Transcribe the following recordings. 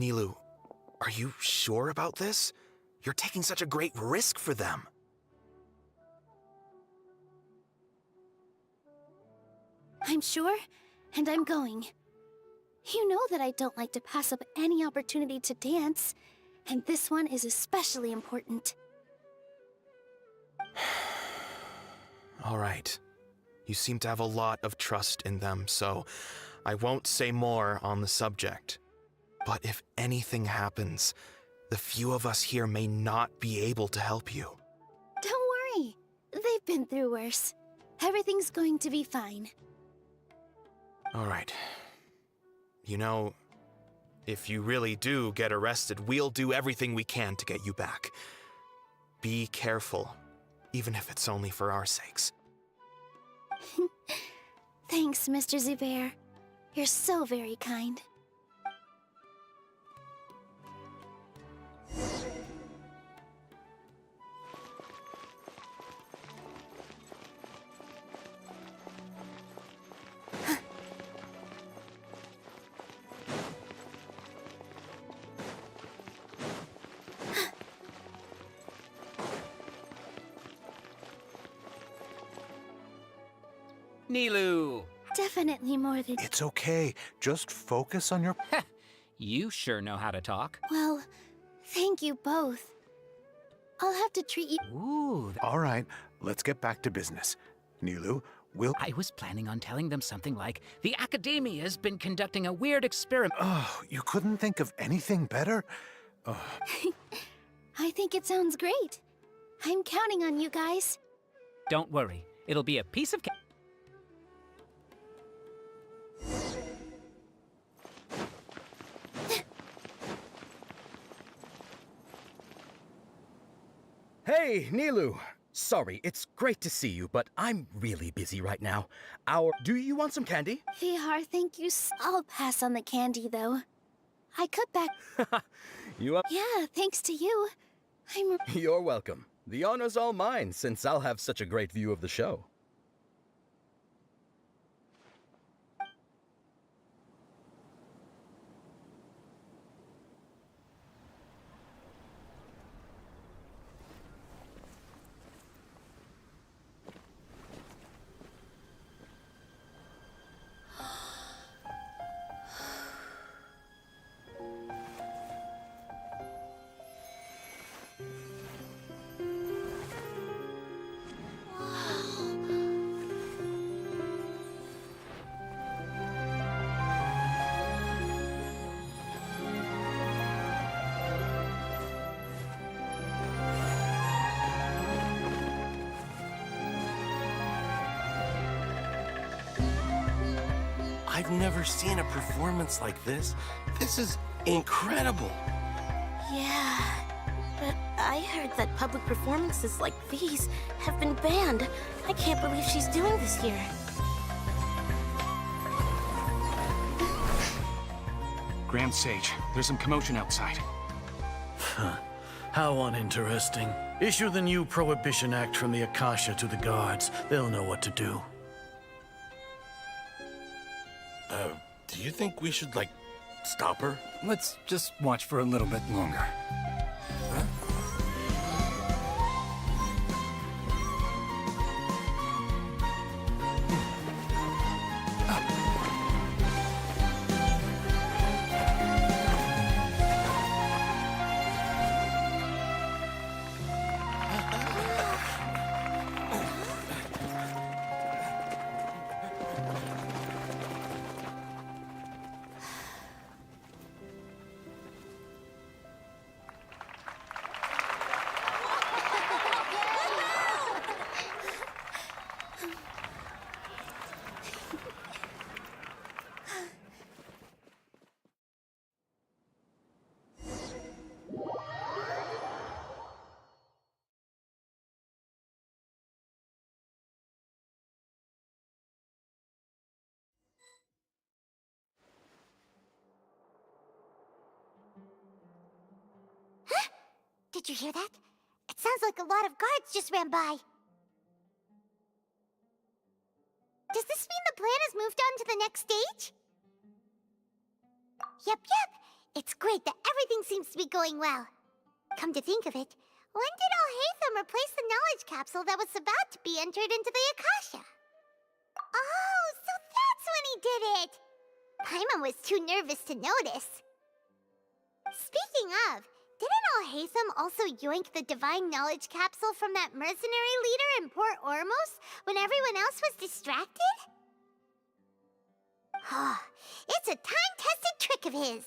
Nilu, are you sure about this? You're taking such a great risk for them. I'm sure, and I'm going. You know that I don't like to pass up any opportunity to dance, and this one is especially important. All right. You seem to have a lot of trust in them, so I won't say more on the subject. But if anything happens, the few of us here may not be able to help you. Don't worry. They've been through worse. Everything's going to be fine. All right. You know, if you really do get arrested, we'll do everything we can to get you back. Be careful, even if it's only for our sakes. Thanks, Mr. Zubair. You're so very kind. Nilu! Definitely more than... It's okay. Just focus on your... You sure know how to talk. Well, thank you both. I'll have to treat you... Ooh, All right, let's get back to business. Nilu, we'll... I was planning on telling them something like, the Academia's been conducting a weird experiment. Oh, you couldn't think of anything better? I think it sounds great. I'm counting on you guys. Don't worry, it'll be a piece of cake. Hey, Nilu! Sorry, it's great to see you, but I'm really busy right now. Do you want some candy? Vihar, thank you. I'll pass on the candy, though. I cut back... You up? Yeah, thanks to you. You're welcome. The honor's all mine, since I'll have such a great view of the show. I've never seen a performance like this. This is incredible. Yeah, but I heard that public performances like these have been banned. I can't believe she's doing this here. Grand Sage, there's some commotion outside. How uninteresting. Issue the new Prohibition Act from the Akasha to the guards. They'll know what to do. Do you think we should, like, stop her? Let's just watch for a little bit longer. Did you hear that? It sounds like a lot of guards just ran by. Does this mean the plan has moved on to the next stage? Yep. It's great that everything seems to be going well. Come to think of it, when did Alhaitham replace the knowledge capsule that was about to be entered into the Akasha? Oh, so that's when he did it! Paimon was too nervous to notice. Speaking of, didn't Alhaitham also yoink the divine knowledge capsule from that mercenary leader in Port Ormos when everyone else was distracted? It's a time-tested trick of his.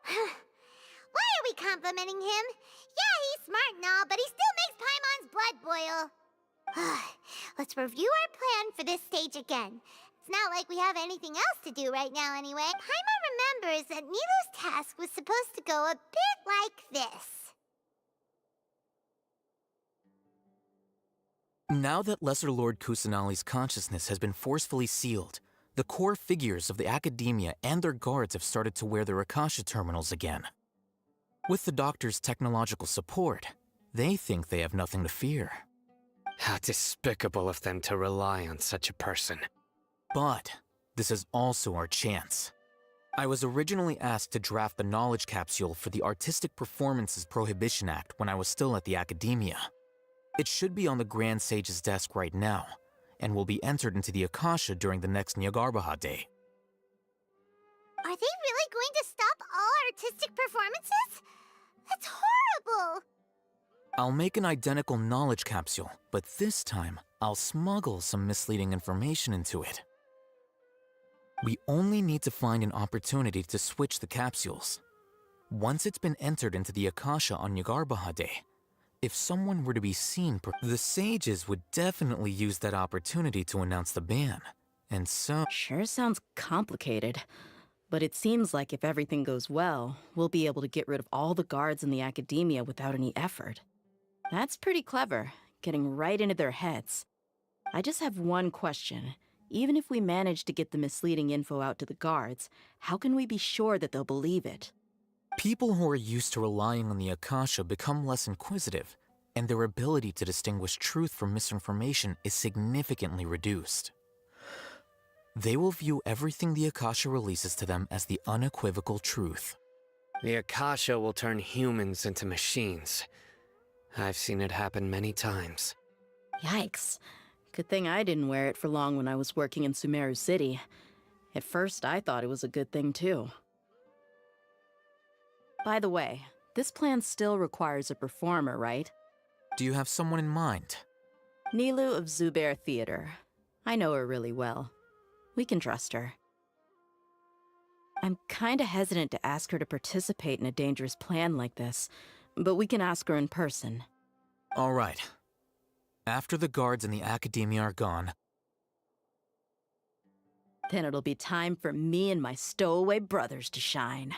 Why are we complimenting him? Yeah, he's smart and all, but he still makes Paimon's blood boil. Let's review our plan for this stage again. It's not like we have anything else to do right now anyway. Paimon remembers that Nilu's task was supposed to go a bit like this. Now that Lesser Lord Kusanali's consciousness has been forcefully sealed, the core figures of the academia and their guards have started to wear their Akasha terminals again. With the doctor's technological support, they think they have nothing to fear. How despicable of them to rely on such a person. But this is also our chance. I was originally asked to draft the knowledge capsule for the Artistic Performances Prohibition Act when I was still at the academia. It should be on the Grand Sage's desk right now, and will be entered into the Akasha during the next Nyargarbaha Day. Are they really going to stop all artistic performances? That's horrible! I'll make an identical knowledge capsule, but this time, I'll smuggle some misleading information into it. We only need to find an opportunity to switch the capsules. Once it's been entered into the Akasha on Nyargarbaha Day, if someone were to be seen, the sages would definitely use that opportunity to announce the ban. And so... Sure sounds complicated. But it seems like if everything goes well, we'll be able to get rid of all the guards in the academia without any effort. That's pretty clever, getting right into their heads. I just have one question. Even if we manage to get the misleading info out to the guards, how can we be sure that they'll believe it? People who are used to relying on the Akasha become less inquisitive, and their ability to distinguish truth from misinformation is significantly reduced. They will view everything the Akasha releases to them as the unequivocal truth. The Akasha will turn humans into machines. I've seen it happen many times. Yikes. Good thing I didn't wear it for long when I was working in Sumeru City. At first, I thought it was a good thing too. By the way, this plan still requires a performer, right? Do you have someone in mind? Nilu of Zubair Theater. I know her really well. We can trust her. I'm kinda hesitant to ask her to participate in a dangerous plan like this, but we can ask her in person. All right. After the guards and the academia are gone, then it'll be time for me and my stowaway brothers to shine.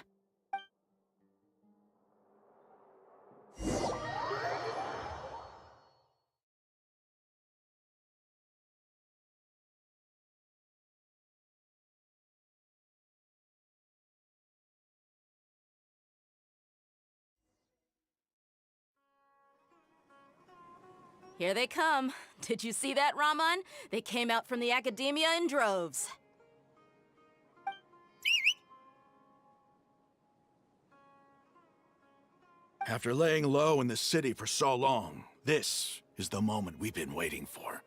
Here they come. Did you see that, Raman? They came out from the academia in droves. After laying low in the city for so long, this is the moment we've been waiting for.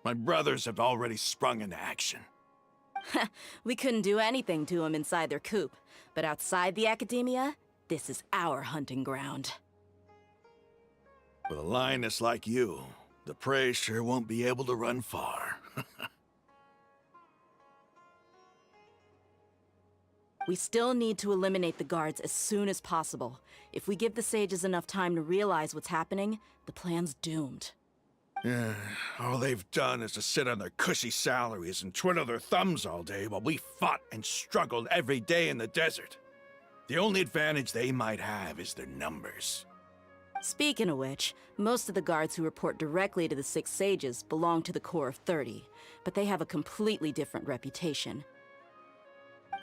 My brothers have already sprung into action. We couldn't do anything to them inside their coop, but outside the academia, this is our hunting ground. With a lioness like you, the prey sure won't be able to run far. We still need to eliminate the guards as soon as possible. If we give the sages enough time to realize what's happening, the plan's doomed. Yeah, all they've done is to sit on their cushy salaries and twiddle their thumbs all day while we fought and struggled every day in the desert. The only advantage they might have is their numbers. Speaking of which, most of the guards who report directly to the Six Sages belong to the Corps of 30, but they have a completely different reputation.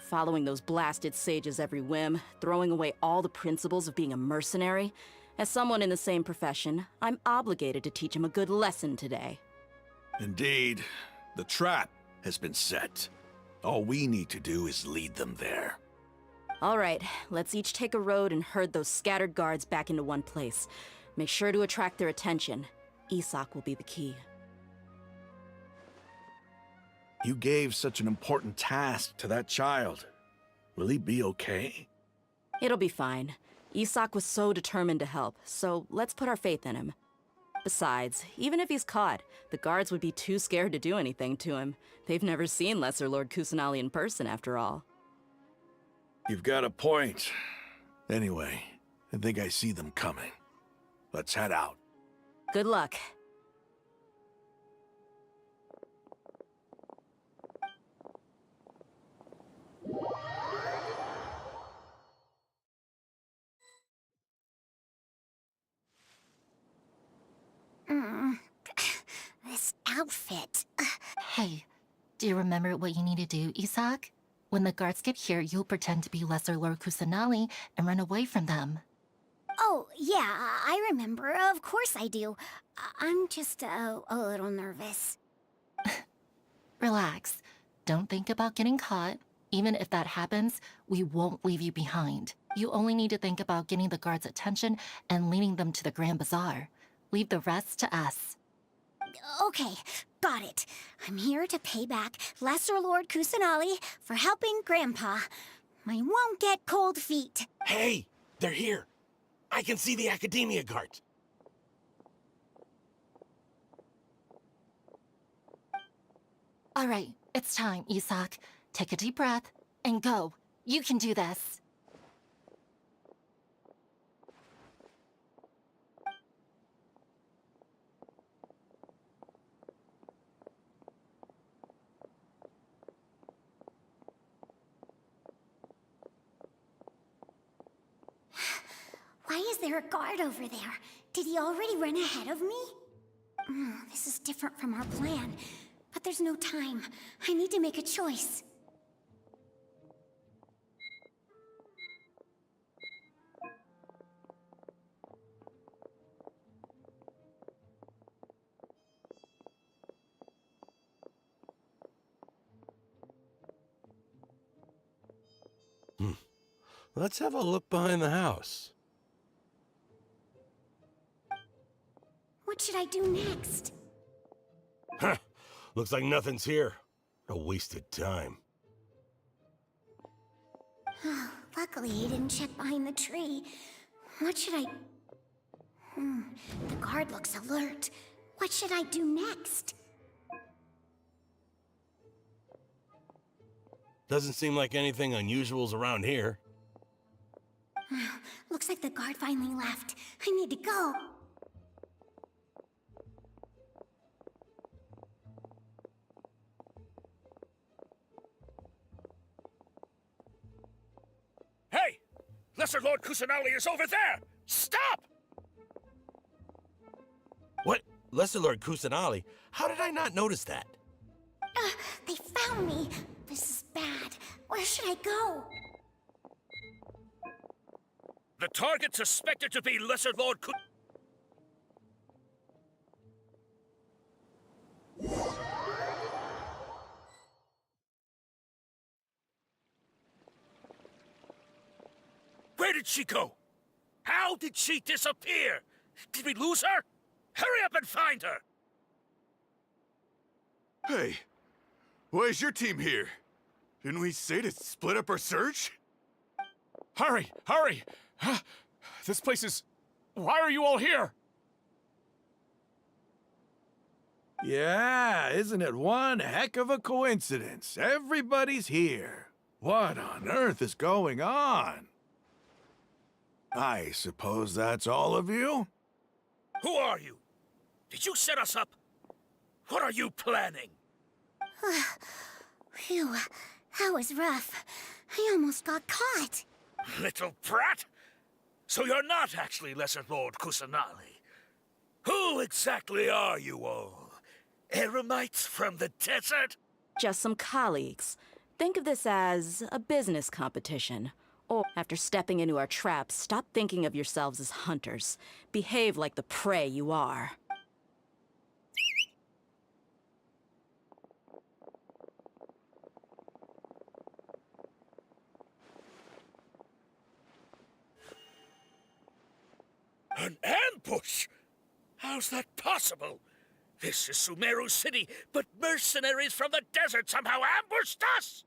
Following those blasted sages every whim, throwing away all the principles of being a mercenary. As someone in the same profession, I'm obligated to teach him a good lesson today. Indeed, the trap has been set. All we need to do is lead them there. All right, let's each take a road and herd those scattered guards back into one place. Make sure to attract their attention. Isak will be the key. You gave such an important task to that child. Will he be okay? It'll be fine. Isak was so determined to help, so let's put our faith in him. Besides, even if he's caught, the guards would be too scared to do anything to him. They've never seen Lesser Lord Kusanali in person, after all. You've got a point. Anyway, I think I see them coming. Let's head out. Good luck. This outfit. Hey, do you remember what you need to do, Isak? When the guards get here, you'll pretend to be Lesser Lord Kusanali and run away from them. Oh, yeah, I remember. Of course I do. I'm just a little nervous. Relax. Don't think about getting caught. Even if that happens, we won't leave you behind. You only need to think about getting the guards' attention and leading them to the Grand Bazaar. Leave the rest to us. Okay, got it. I'm here to pay back Lesser Lord Kusanali for helping Grandpa. I won't get cold feet. Hey, they're here. I can see the Academia guards. All right, it's time, Isak. Take a deep breath and go. You can do this. Why is there a guard over there? Did he already run ahead of me? This is different from our plan. But there's no time. I need to make a choice. Let's have a look behind the house. What should I do next? Huh. Looks like nothing's here. A wasted time. Luckily, he didn't check behind the tree. What should I... The guard looks alert. What should I do next? Doesn't seem like anything unusual's around here. Looks like the guard finally left. I need to go. Hey! Lesser Lord Kusanali is over there! Stop! What? Lesser Lord Kusanali? How did I not notice that? They found me. This is bad. Where should I go? The target suspected to be Lesser Lord Where did she go? How did she disappear? Did we lose her? Hurry up and find her! Hey, why is your team here? Didn't we say to split up our search? Hurry! Hurry! Huh? This place is... Why are you all here? Yeah, isn't it one heck of a coincidence? Everybody's here. What on earth is going on? I suppose that's all of you? Who are you? Did you set us up? What are you planning? Phew, that was rough. I almost got caught. Little brat? So you're not actually Lesser Lord Kusanali. Who exactly are you all? Eremites from the desert? Just some colleagues. Think of this as a business competition. Or, after stepping into our traps, stop thinking of yourselves as hunters. Behave like the prey you are. ambush! How's that possible? This is Sumeru City, but mercenaries from the desert somehow ambushed us!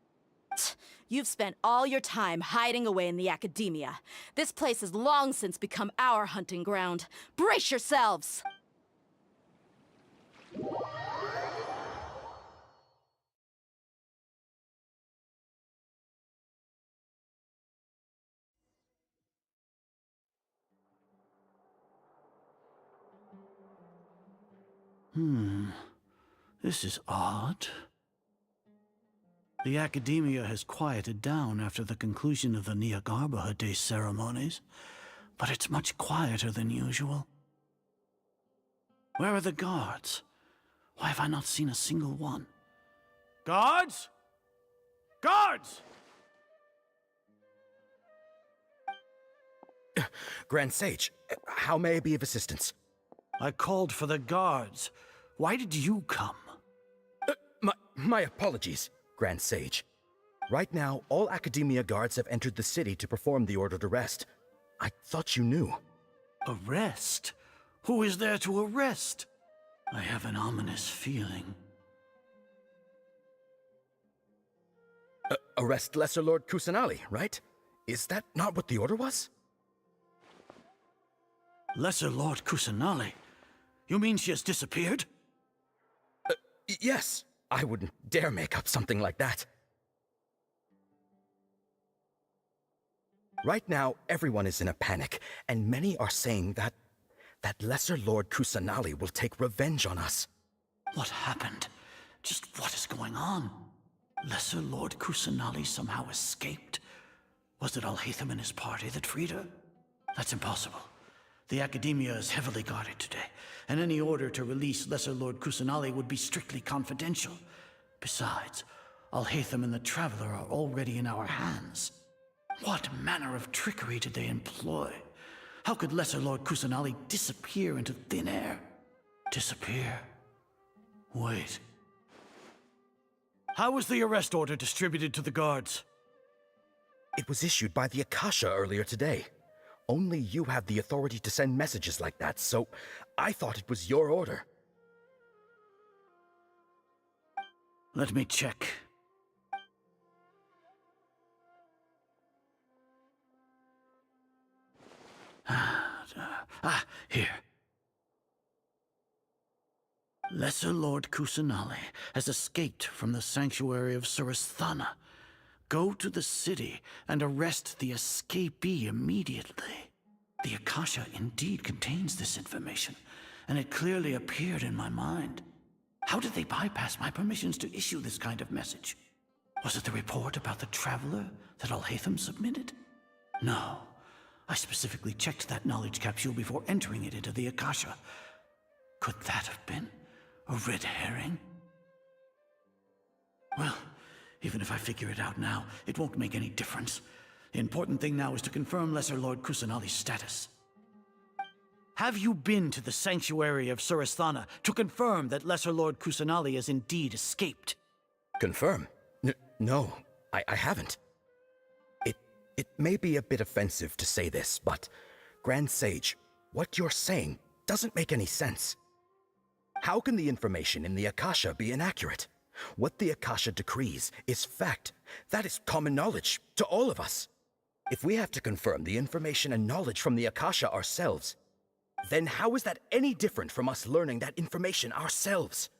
You've spent all your time hiding away in the academia. This place has long since become our hunting ground. Brace yourselves! This is odd. The academia has quieted down after the conclusion of the Niagarbaha Day ceremonies, but it's much quieter than usual. Where are the guards? Why have I not seen a single one? Guards? Guards! Grand Sage, how may I be of assistance? I called for the guards. Why did you come? My apologies, Grand Sage. Right now, all Academia guards have entered the city to perform the ordered arrest. I thought you knew. Arrest? Who is there to arrest? I have an ominous feeling. Arrest Lesser Lord Kusanali, right? Is that not what the order was? Lesser Lord Kusanali? You mean she has disappeared? Yes. I wouldn't dare make up something like that. Right now, everyone is in a panic, and many are saying that Lesser Lord Kusanali will take revenge on us. What happened? Just what is going on? Lesser Lord Kusanali somehow escaped? Was it Alhaitham and his party that freed her? That's impossible. The Academia is heavily guarded today, and any order to release Lesser Lord Kusanali would be strictly confidential. Besides, Alhaitham and the Traveler are already in our hands. What manner of trickery did they employ? How could Lesser Lord Kusanali disappear into thin air? Disappear? Wait. How was the arrest order distributed to the guards? It was issued by the Akasha earlier today. Only you have the authority to send messages like that, so I thought it was your order. Let me check. Here. Lesser Lord Kusanali has escaped from the sanctuary of Surasthana. Go to the city and arrest the escapee immediately. The Akasha indeed contains this information, and it clearly appeared in my mind. How did they bypass my permissions to issue this kind of message? Was it the report about the Traveler that Alhaitham submitted? No. I specifically checked that knowledge capsule before entering it into the Akasha. Could that have been a red herring? Well, even if I figure it out now, it won't make any difference. The important thing now is to confirm Lesser Lord Kusanali's status. Have you been to the sanctuary of Surasthana to confirm that Lesser Lord Kusanali has indeed escaped? Confirm? No, I haven't. It may be a bit offensive to say this, but Grand Sage, what you're saying doesn't make any sense. How can the information in the Akasha be inaccurate? What the Akasha decrees is fact. That is common knowledge to all of us. If we have to confirm the information and knowledge from the Akasha ourselves, then how is that any different from us learning that information ourselves?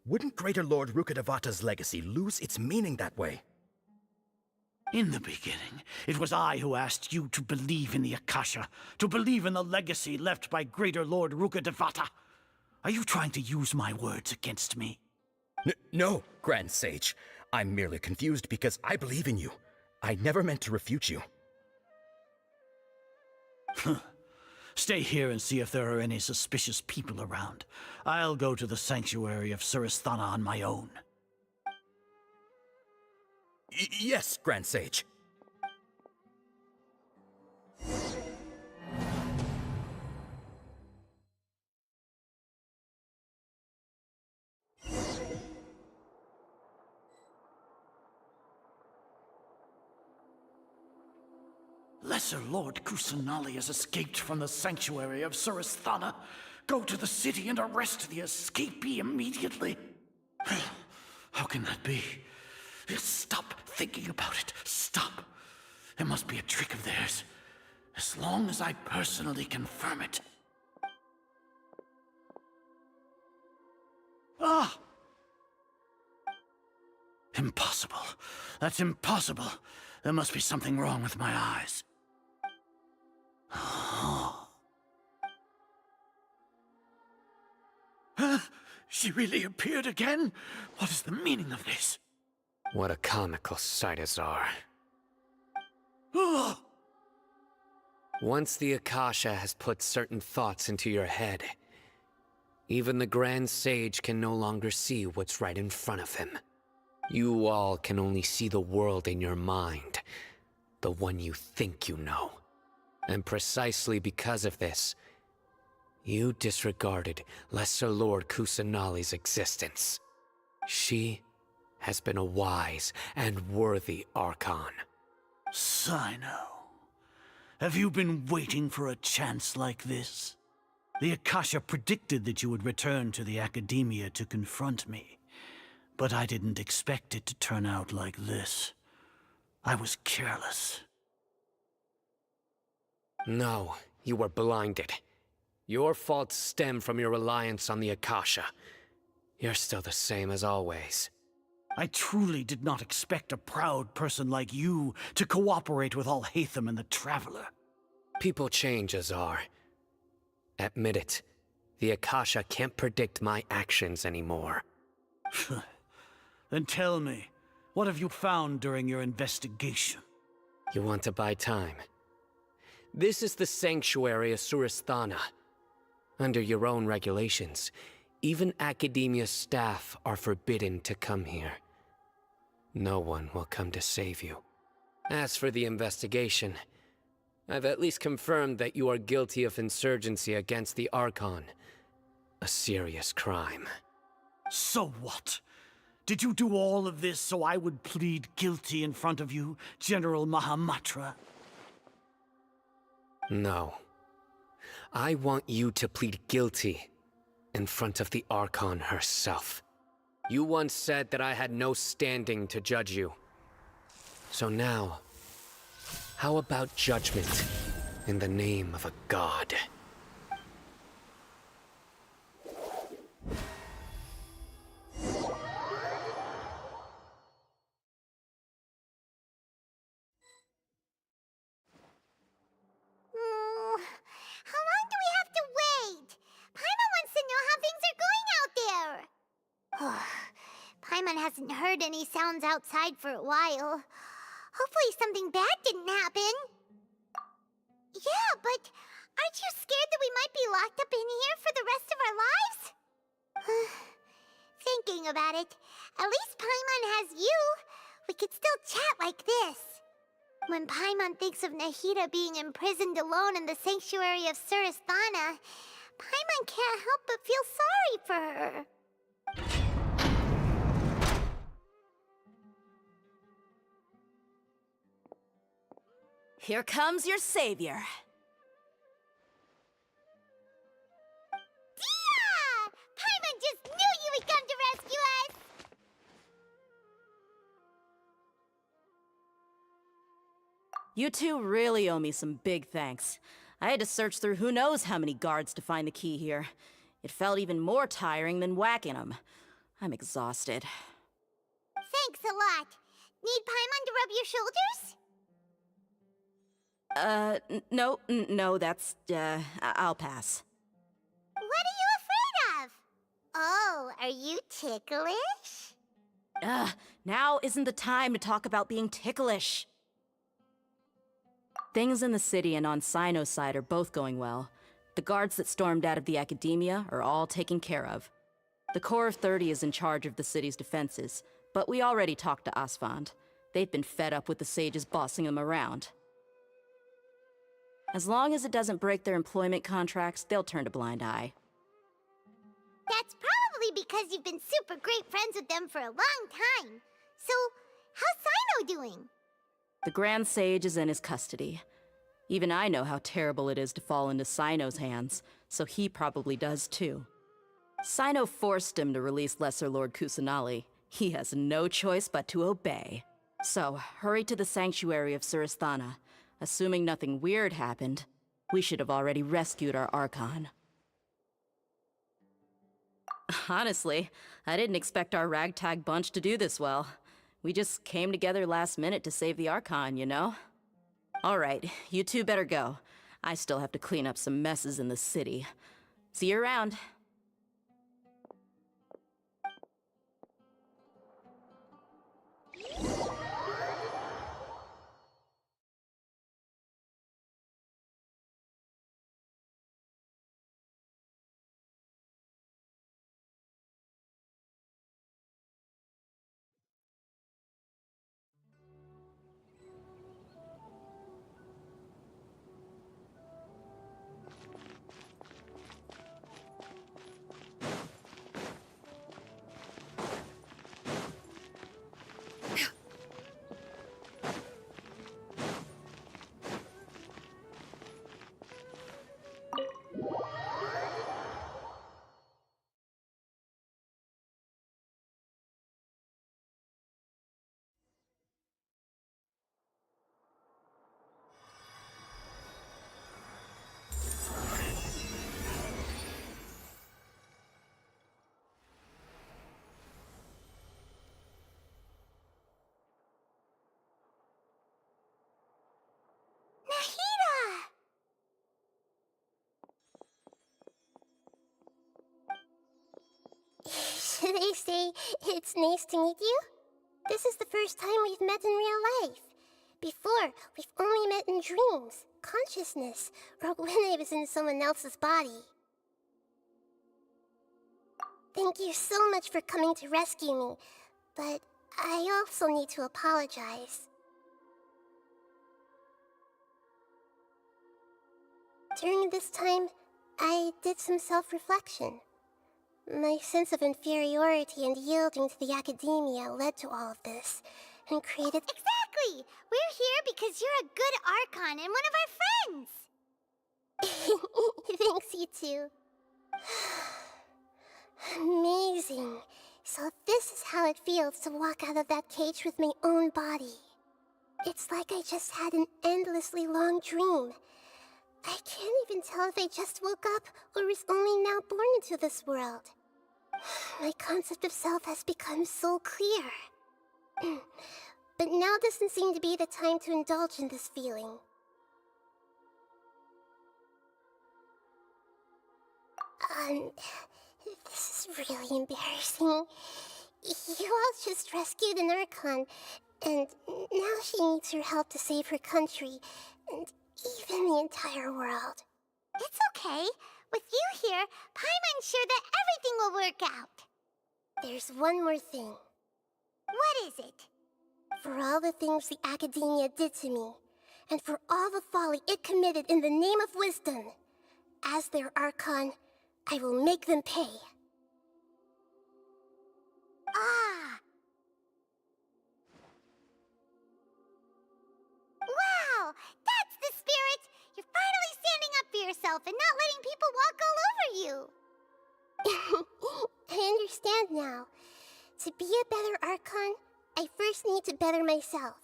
Wouldn't Greater Lord Rukkhadevata's legacy lose its meaning that way? In the beginning, it was I who asked you to believe in the Akasha, to believe in the legacy left by Greater Lord Rukkhadevata. Are you trying to use my words against me? No, Grand Sage. I'm merely confused because I believe in you. I never meant to refute you. Stay here and see if there are any suspicious people around. I'll go to the sanctuary of Surasthana on my own. Yes, Grand Sage. Lesser Lord Kusanali has escaped from the sanctuary of Suristhana. Go to the city and arrest the escapee immediately. How can that be? Stop thinking about it. Stop. It must be a trick of theirs. As long as I personally confirm it. Ah! Impossible. That's impossible. There must be something wrong with my eyes. She really appeared again? What is the meaning of this? What a comical sight, Azar. Once the Akasha has put certain thoughts into your head, even the Grand Sage can no longer see what's right in front of him. You all can only see the world in your mind, the one you think you know. And precisely because of this, you disregarded Lesser Lord Kusanali's existence. She has been a wise and worthy Archon. Sino, have you been waiting for a chance like this? The Akasha predicted that you would return to the Academia to confront me, but I didn't expect it to turn out like this. I was careless. No, you were blinded. Your faults stem from your reliance on the Akasha. You're still the same as always. I truly did not expect a proud person like you to cooperate with Alhaitham and the Traveler. People change, Azar. Admit it. The Akasha can't predict my actions anymore. Then tell me, what have you found during your investigation? You want to buy time? This is the sanctuary of Suristhana. Under your own regulations, even Academia staff are forbidden to come here. No one will come to save you. As for the investigation, I've at least confirmed that you are guilty of insurgency against the Archon. A serious crime. So what? Did you do all of this so I would plead guilty in front of you, General Mahamatra? No. I want you to plead guilty in front of the Archon herself. You once said that I had no standing to judge you. So now, how about judgment in the name of a god? How long do we have to wait? Paimon wants to know how things are going out there. Paimon hasn't heard any sounds outside for a while. Hopefully something bad didn't happen. Yeah, but aren't you scared that we might be locked up in here for the rest of our lives? Thinking about it, at least Paimon has you. We could still chat like this. When Paimon thinks of Nahida being imprisoned alone in the sanctuary of Suristhana, Paimon can't help but feel sorry for her. Here comes your savior. Dia! Paimon just knew you would come to rescue us! You two really owe me some big thanks. I had to search through who knows how many guards to find the key here. It felt even more tiring than whacking them. I'm exhausted. Thanks a lot. Need Paimon to rub your shoulders? No, that's, I'll pass. What are you afraid of? Oh, are you ticklish? Now isn't the time to talk about being ticklish. Things in the city and on Sino's side are both going well. The guards that stormed out of the Academia are all taken care of. The Corps of 30 is in charge of the city's defenses, but we already talked to Asfand. They've been fed up with the sages bossing them around. As long as it doesn't break their employment contracts, they'll turn a blind eye. That's probably because you've been super great friends with them for a long time. So, how's Sino doing? The Grand Sage is in his custody. Even I know how terrible it is to fall into Sino's hands, so he probably does too. Sino forced him to release Lesser Lord Kusanali. He has no choice but to obey. So, hurry to the sanctuary of Surasthana. Assuming nothing weird happened, we should have already rescued our Archon. Honestly, I didn't expect our ragtag bunch to do this well. We just came together last minute to save the Archon, you know? Alright, you two better go. I still have to clean up some messes in the city. See you around. Should I say, it's nice to meet you? This is the first time we've met in real life. Before, we've only met in dreams, consciousness, or when I was in someone else's body. Thank you so much for coming to rescue me, but I also need to apologize. During this time, I did some self-reflection. My sense of inferiority and yielding to the academia led to all of this, and created— Exactly! We're here because you're a good Archon and one of our friends! Thanks, you two. Amazing. So this is how it feels to walk out of that cage with my own body. It's like I just had an endlessly long dream. I can't even tell if I just woke up or was only now born into this world. My concept of self has become so clear. But now doesn't seem to be the time to indulge in this feeling. This is really embarrassing. You all just rescued an Archon, and now she needs your help to save her country, and even the entire world. It's okay. With you here, Paimon's sure that everything will work out. There's one more thing. What is it? For all the things the Academia did to me, and for all the folly it committed in the name of wisdom, as their Archon, I will make them pay. Ah! Wow! That's the spirit! You're finally standing up for yourself and not letting people walk all over you! I understand now. To be a better Archon, I first need to better myself.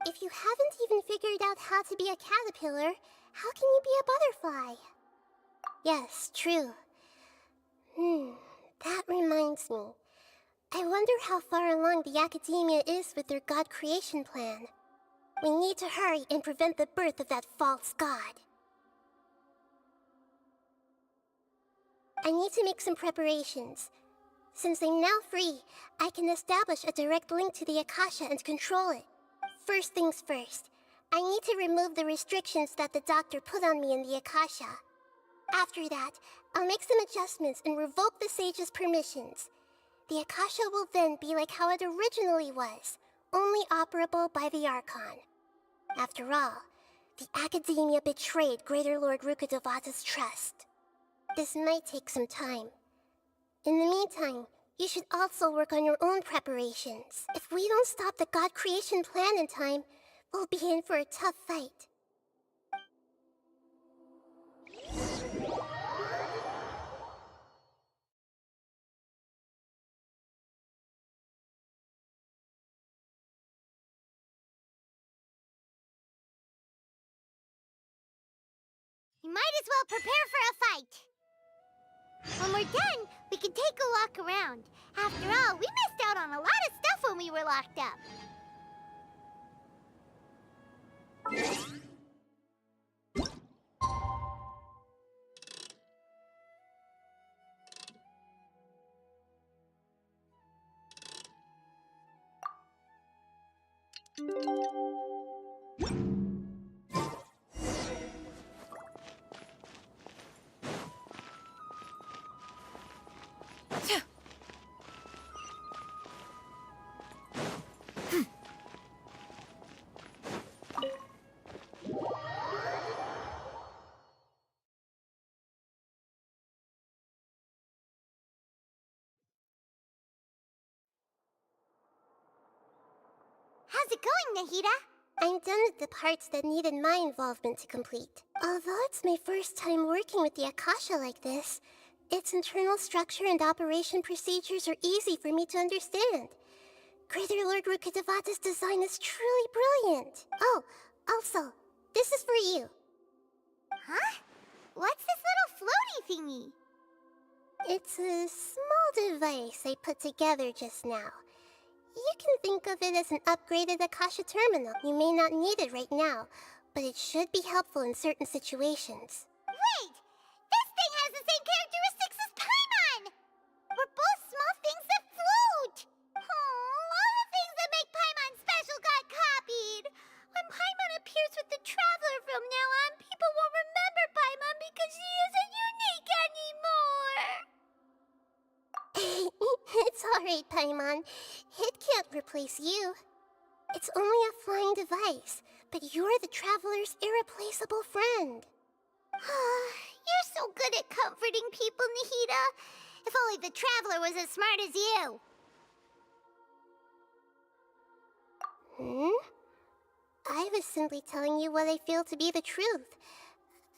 If you haven't even figured out how to be a caterpillar, how can you be a butterfly? Yes, true. That reminds me. I wonder how far along the Academia is with their god creation plan. We need to hurry and prevent the birth of that false god. I need to make some preparations. Since I'm now free, I can establish a direct link to the Akasha and control it. First things first, I need to remove the restrictions that the doctor put on me in the Akasha. After that, I'll make some adjustments and revoke the sage's permissions. The Akasha will then be like how it originally was, only operable by the Archon. After all, the Academia betrayed Greater Lord Rukkhadevata's trust. This might take some time. In the meantime, you should also work on your own preparations. If we don't stop the god creation plan in time, we'll be in for a tough fight. might as well prepare for a fight. When we're done, we can take a walk around. After all, we missed out on a lot of stuff when we were locked up. How's it going, Nahida? I'm done with the parts that needed my involvement to complete. Although it's my first time working with the Akasha like this, its internal structure and operation procedures are easy for me to understand. Greater Lord Rukkhadevata's design is truly brilliant. Oh, also, this is for you. Huh? What's this little floaty thingy? It's a small device I put together just now. You can think of it as an upgraded Akasha terminal. You may not need it right now, but it should be helpful in certain situations. Wait! This thing has the same characteristics as Paimon! We're both small things that float! Oh, all the things that make Paimon special got copied! When Paimon appears with the Traveler from now on, people won't remember Paimon because she isn't unique anymore! It's alright, Paimon. It can't replace you. It's only a flying device, but you're the Traveler's irreplaceable friend. You're so good at comforting people, Nahida. If only the Traveler was as smart as you. I was simply telling you what I feel to be the truth.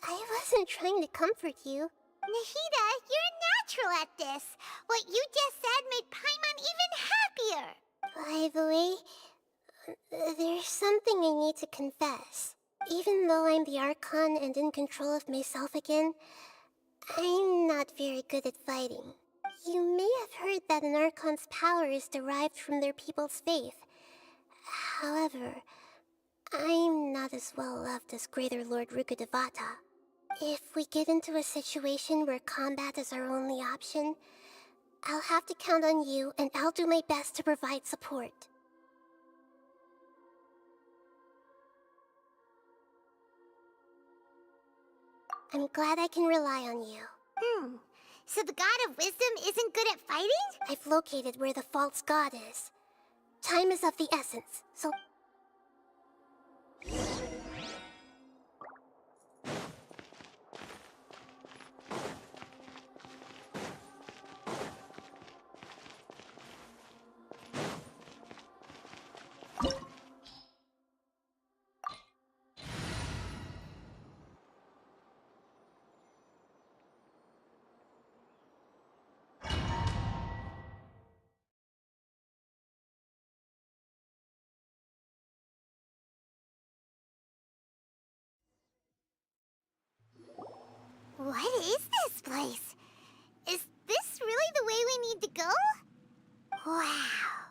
I wasn't trying to comfort you. Nahida, you're natural at this. What you just said made Paimon even happier. By the way, there's something I need to confess. Even though I'm the Archon and in control of myself again, I'm not very good at fighting. You may have heard that an Archon's power is derived from their people's faith. However, I'm not as well loved as Greater Lord Rukkhadevata. If we get into a situation where combat is our only option, I'll have to count on you, and I'll do my best to provide support. I'm glad I can rely on you. So the God of Wisdom isn't good at fighting? I've located where the false god is. Time is of the essence, so... What is this place? Is this really the way we need to go? Wow.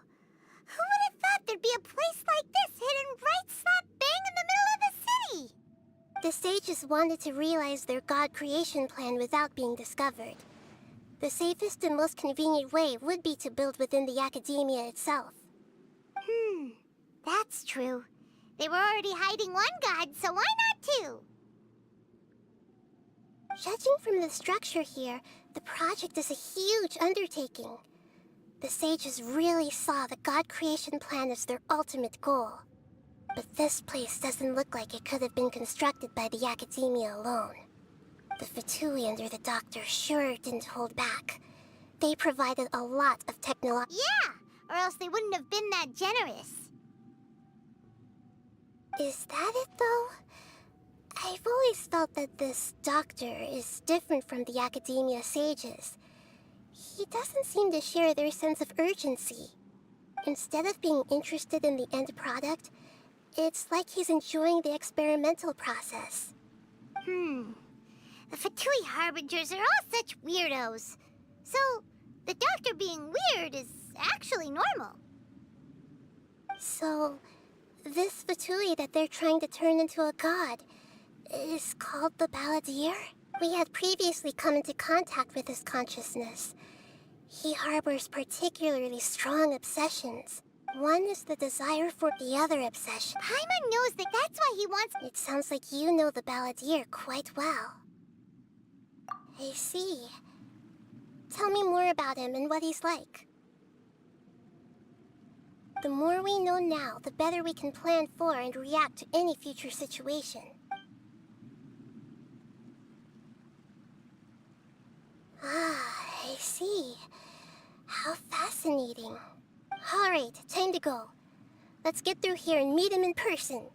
Who would have thought there'd be a place like this hidden right slap bang in the middle of the city? The sages wanted to realize their god creation plan without being discovered. The safest and most convenient way would be to build within the academia itself. That's true. They were already hiding one god, so why not two? Judging from the structure here, the project is a huge undertaking. The sages really saw the god creation plan as their ultimate goal. But this place doesn't look like it could have been constructed by the academia alone. The Fatui under the Doctor sure didn't hold back. They provided a lot of technology. Yeah, or else they wouldn't have been that generous. Is that it, though? I've always felt that this Doctor is different from the academia sages. He doesn't seem to share their sense of urgency. Instead of being interested in the end product, it's like he's enjoying the experimental process. The Fatui Harbingers are all such weirdos. So, the doctor being weird is actually normal. So, this Fatui that they're trying to turn into a god is called the Balladeer? We had previously come into contact with his consciousness. He harbors particularly strong obsessions. One is the desire for the other obsession. Paimon knows that that's why he wants... It sounds like you know the Balladeer quite well. I see. Tell me more about him and what he's like. The more we know now, the better we can plan for and react to any future situation. Ah, I see. How fascinating. All right, time to go. Let's get through here and meet him in person.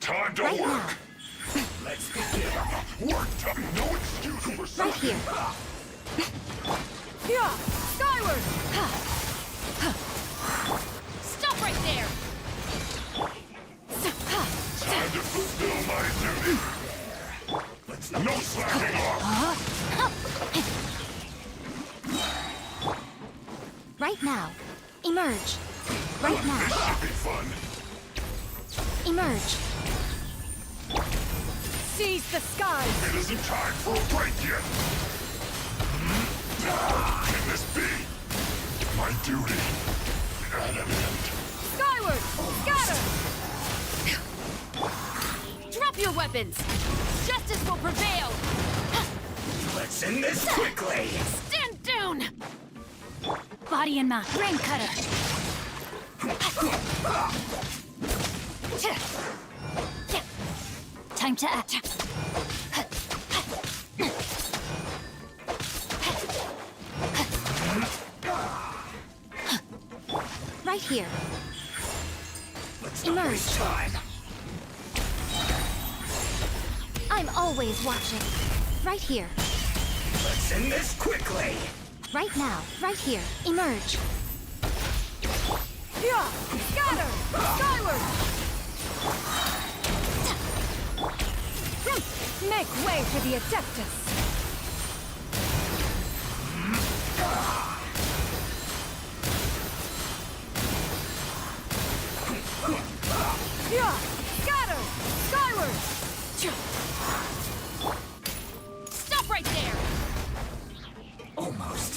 Time to work! Let's begin! Work time! No excuse for Right here. Yeah! Skyward! Stop right there! Time to fulfill my duty! No slacking off! Right now. Emerge. Right now. This should be fun! Emerge. Seize the skies! It isn't time for a break yet! Can this be? My duty at an end. Skyward! Scatter! Drop your weapons! Justice will prevail! Let's end this quickly! Stand down! Body and mind. Brain cutter! Time to act. Right here. Emerge. I'm always watching. Right here. Let's end this quickly! Right now. Right here. Emerge. Yeah! Scatter! Skyward! Make way for the Adeptus! Yeah! Scatter! Skyward! Stop right there! Almost.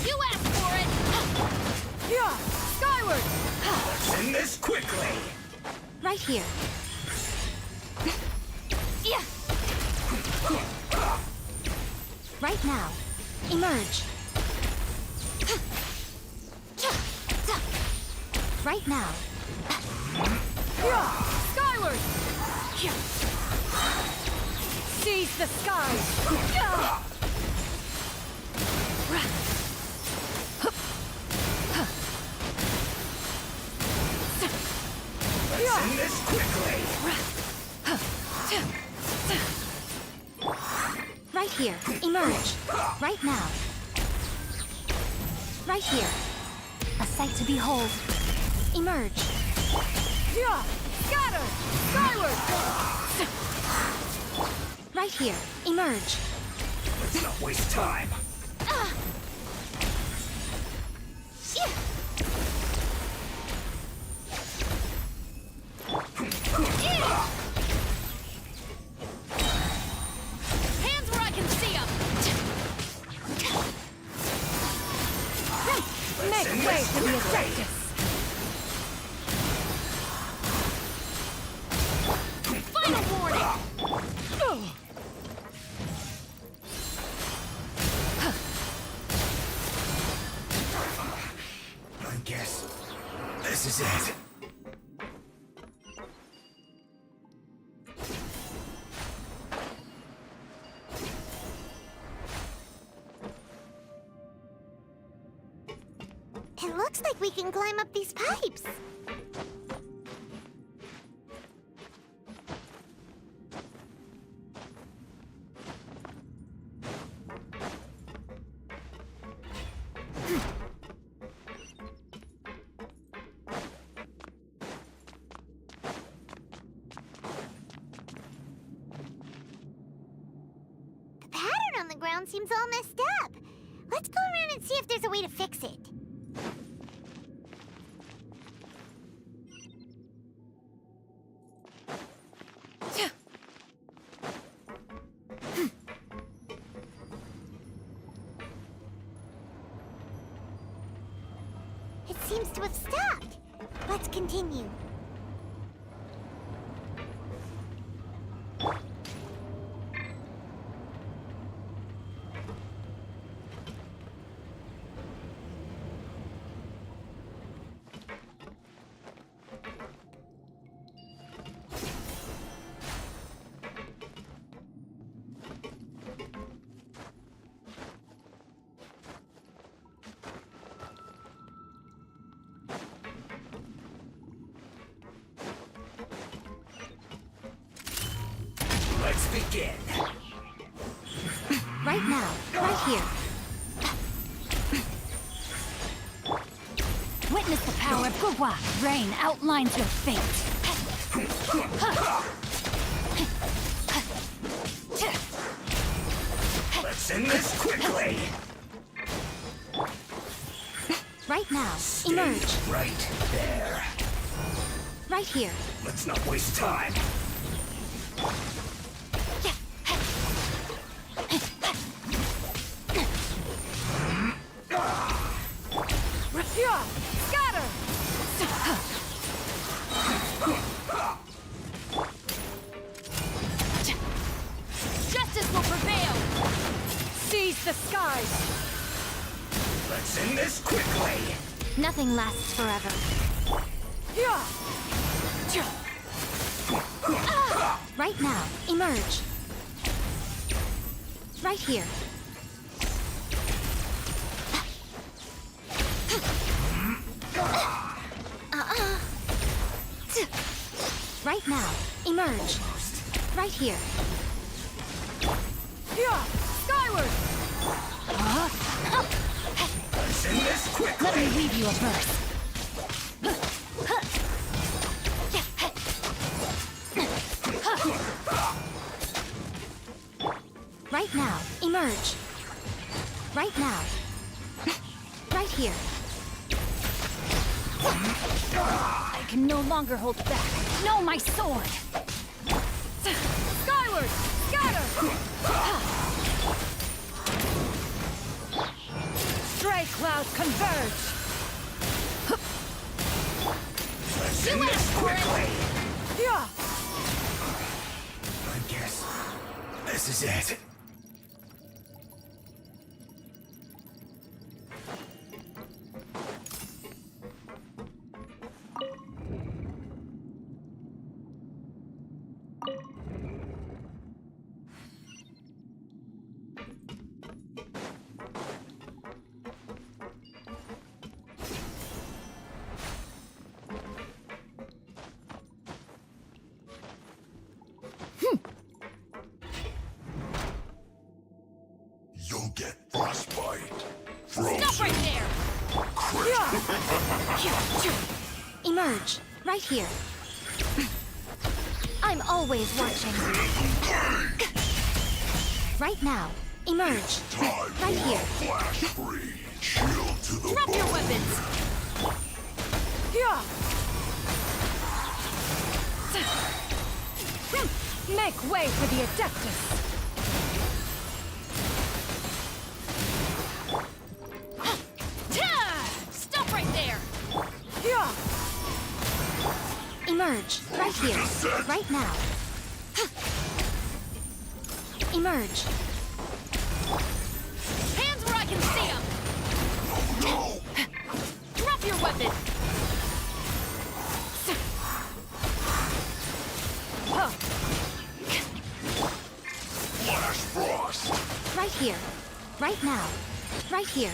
You asked for it! Yeah! Skyward! Let's end this quickly! Right here. Yeah! Right now. Emerge. Right now. Yeah! Skyward! Seize the skies! Yeah! Let's end this quickly! Right here. Emerge. Right now. Right here. A sight to behold. Emerge. Yeah! Scatter! Skyward! Right here. Emerge. Let's not waste time! Hands where I can see them! Make way for the Adeptus! Final warning! I guess this is it. It looks like we can climb up these pipes. the ground seems all messed up. Let's go around and see if there's a way to fix it. It seems to have stopped. Let's continue. Let's begin. Right now, right here. Witness the power of Gugwa. Rain outlines your fate. Let's end this quickly. Right now, emerge. Right there. Right here. Let's not waste time. Scatter! Justice will prevail! Seize the skies! Let's end this quickly. Nothing lasts forever. Right now, emerge. Right here. Right now, emerge. Right here. Skyward! Let's end this quickly. Let me read you a verse. Right now, emerge. Right now. Right here. I can no longer hold back. No, my sword! Skyward! Scatter! Stray clouds converge! Let's end this quickly. I guess this is it. You'll get frostbite. Frozen. Stop right there! Emerge. Right here. I'm always watching. Right now. Emerge. Right here. Flash free. Shield to the Drop your bone. weapons! Make way for the Adeptus! Stop right there! Emerge. Right here. Right now. Emerge. Hands where I can see them! No! Drop your weapon! Flash frost. Right here. Right now. Right here.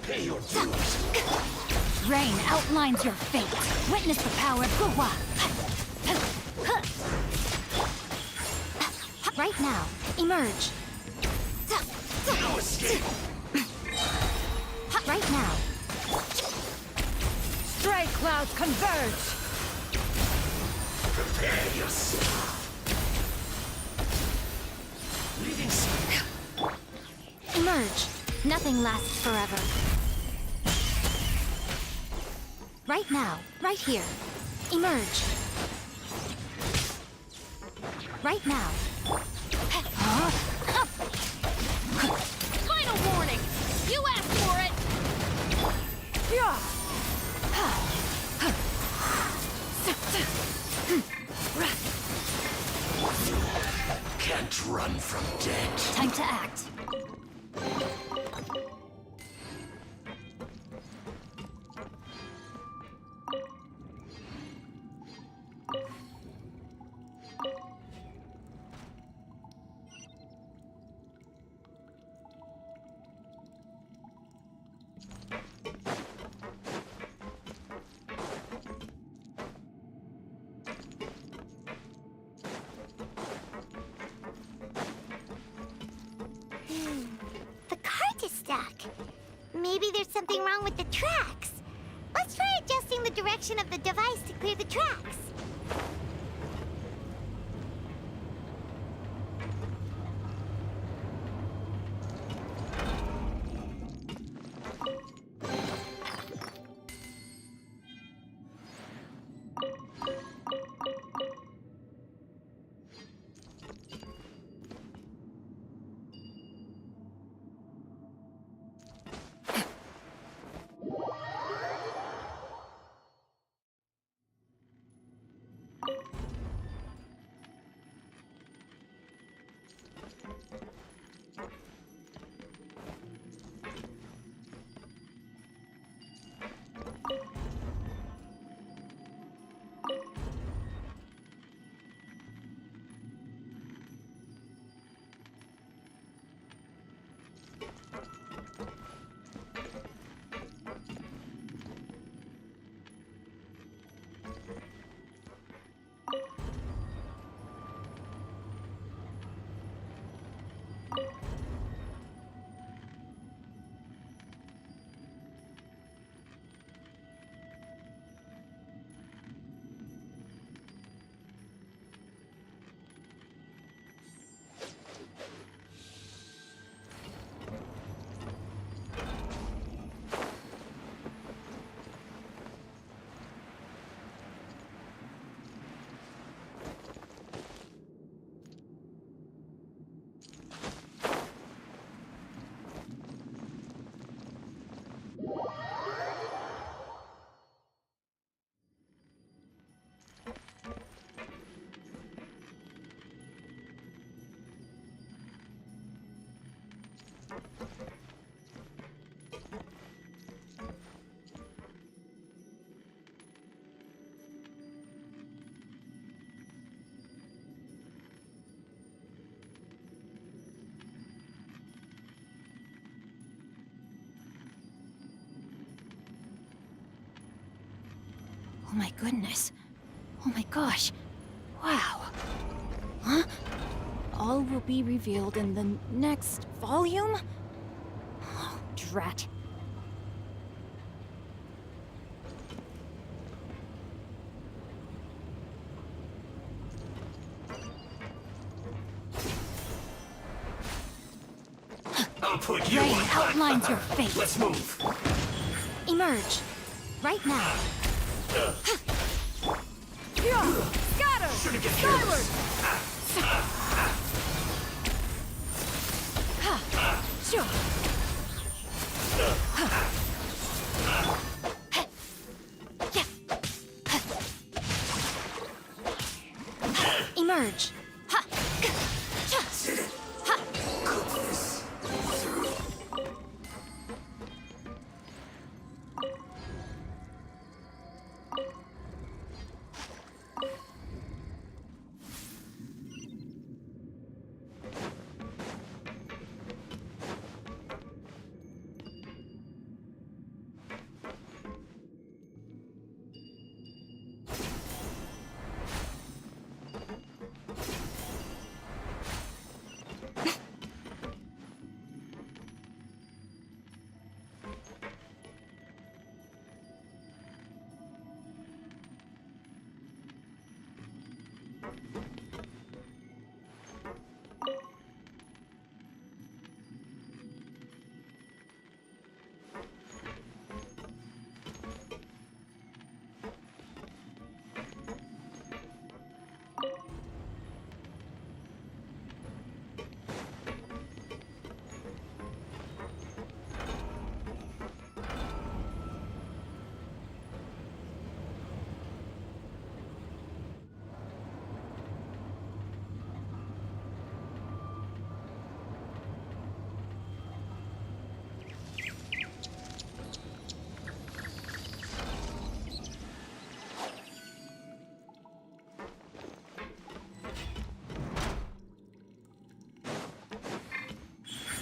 Pay your dues. Rain outlines your fate. Witness the power of Gugwa. Right now. Emerge. No escape. Right now. Stray clouds converge! Prepare yourself. Leading Emerge. Nothing lasts forever. Right now, right here. Emerge. Right now. Final warning! You asked for it! Can't run from death. Time to act. The cart is stuck. Maybe there's something wrong with the tracks. Let's try adjusting the direction of the device to clear the tracks. Oh my goodness. Oh my gosh. Wow. Huh? All will be revealed in the next volume? Oh, drat. I'll put you Rain on my outlines your map. fate. Let's move. Emerge. Right now. Scatter! Shouldn't get Skyward! Sure. Emerge.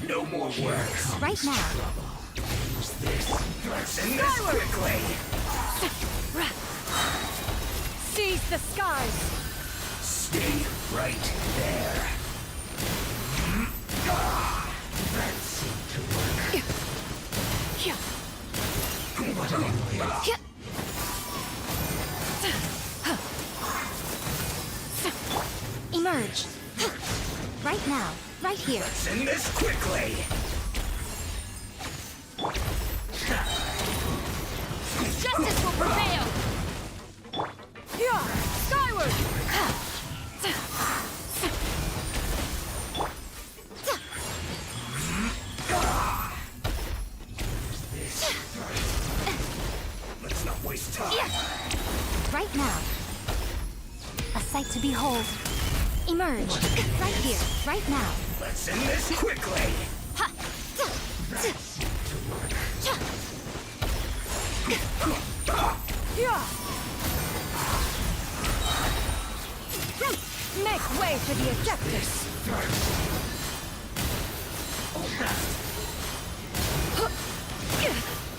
No more work. Right now. Use this. Send this quickly. Seize the skies! Stay right there. That seemed to work. What an idiot. Emerge. Right now. Right here. Send this quickly. Justice will prevail! Skyward! Let's not waste time. Right now. A sight to behold. Emerge. Right here. Right now. Let's end this quickly. Make way for the Adeptus!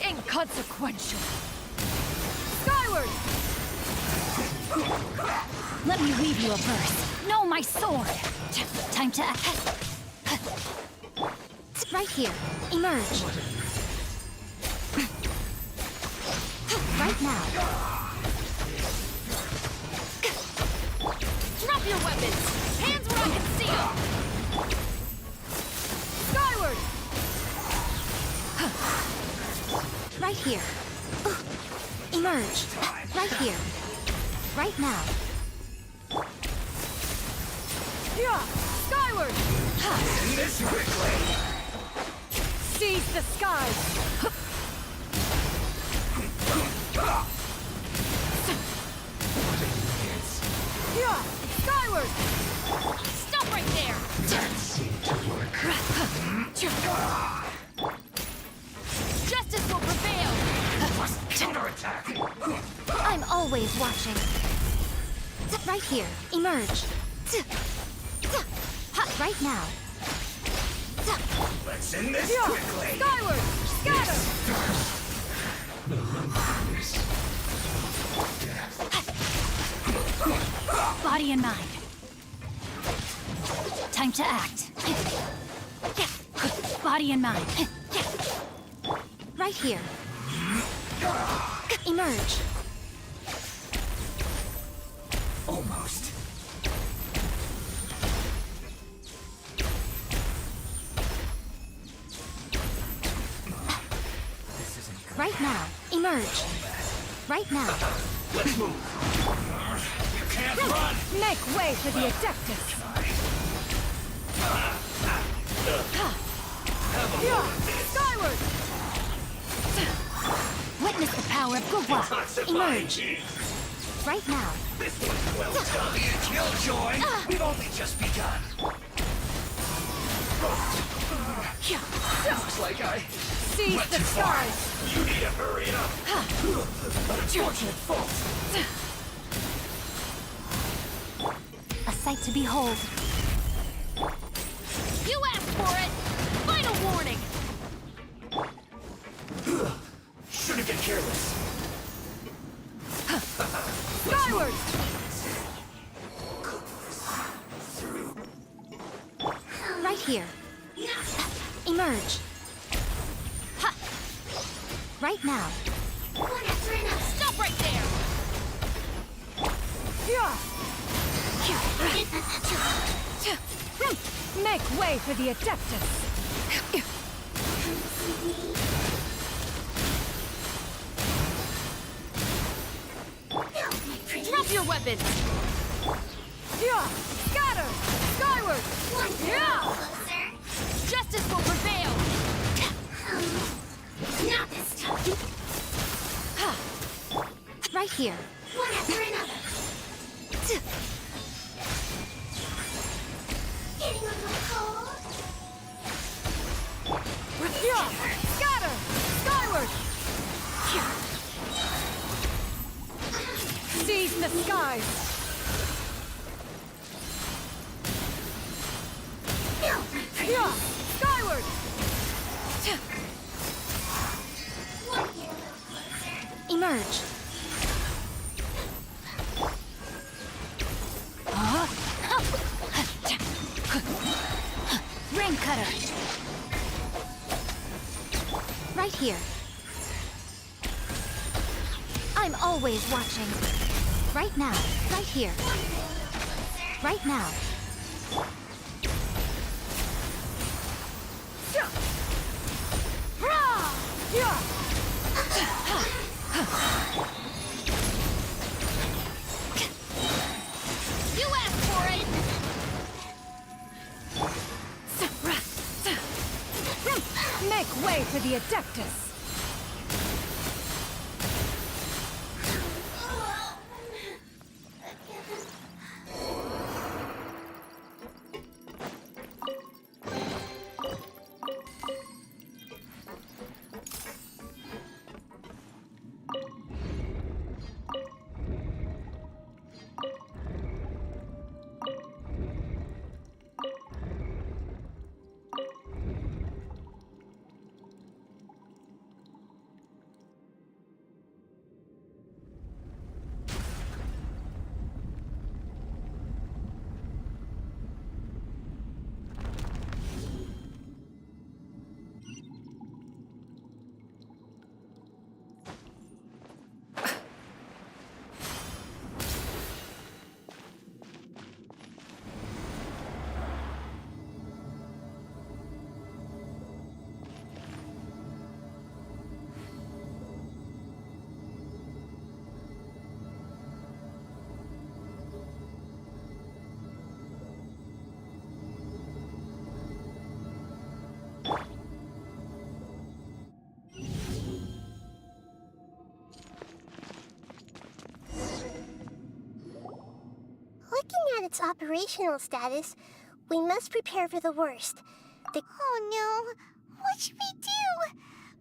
Inconsequential! Skyward! Let me weave you a verse. Know my sword! Time to act. Right here. Emerge. Right now. Drop your weapons! Hands where I can see them! Skyward! Right here. Emerge. Right here. Right now. Skyward! End this quickly. Seize the skies! Skyward! Stop right there! That seemed to work. Justice will prevail! Must counterattack. I'm always watching. Right here. Emerge. Right now. Let's end this quickly. Skyward! Scatter! Body and mind. Time to act. Body and mind. Right here. Emerge. Almost. Right now. Emerge. Right now. Let's move. You can't run. Make way for the Adeptus. Skyward! Witness the power of Gugwa. Emerge. Right now. This one's well done. Killjoy. We've only just begun. Looks like I Seize went the too far. skies! You need to hurry up. Unfortunate fault. A sight to behold. You asked for it! Final warning! Shouldn't get careless. Skyward! Right here. Emerge. Right now. Stop right there! Make way for the Adeptus! Drop your weapons! Yeah! Scatter! Skyward! Yeah! Justice will prevail! Not this time. Right here. One after another. Getting a little cold. Yeah! Scatter! Skyward! Seize the skies! Yeah! Skyward! Emerge! Rain cutter! Right here. I'm always watching. Right now. Right here. Right now. You asked for it. Make way for the Adeptus! Looking at its operational status, we must prepare for the worst. Oh no! What should we do?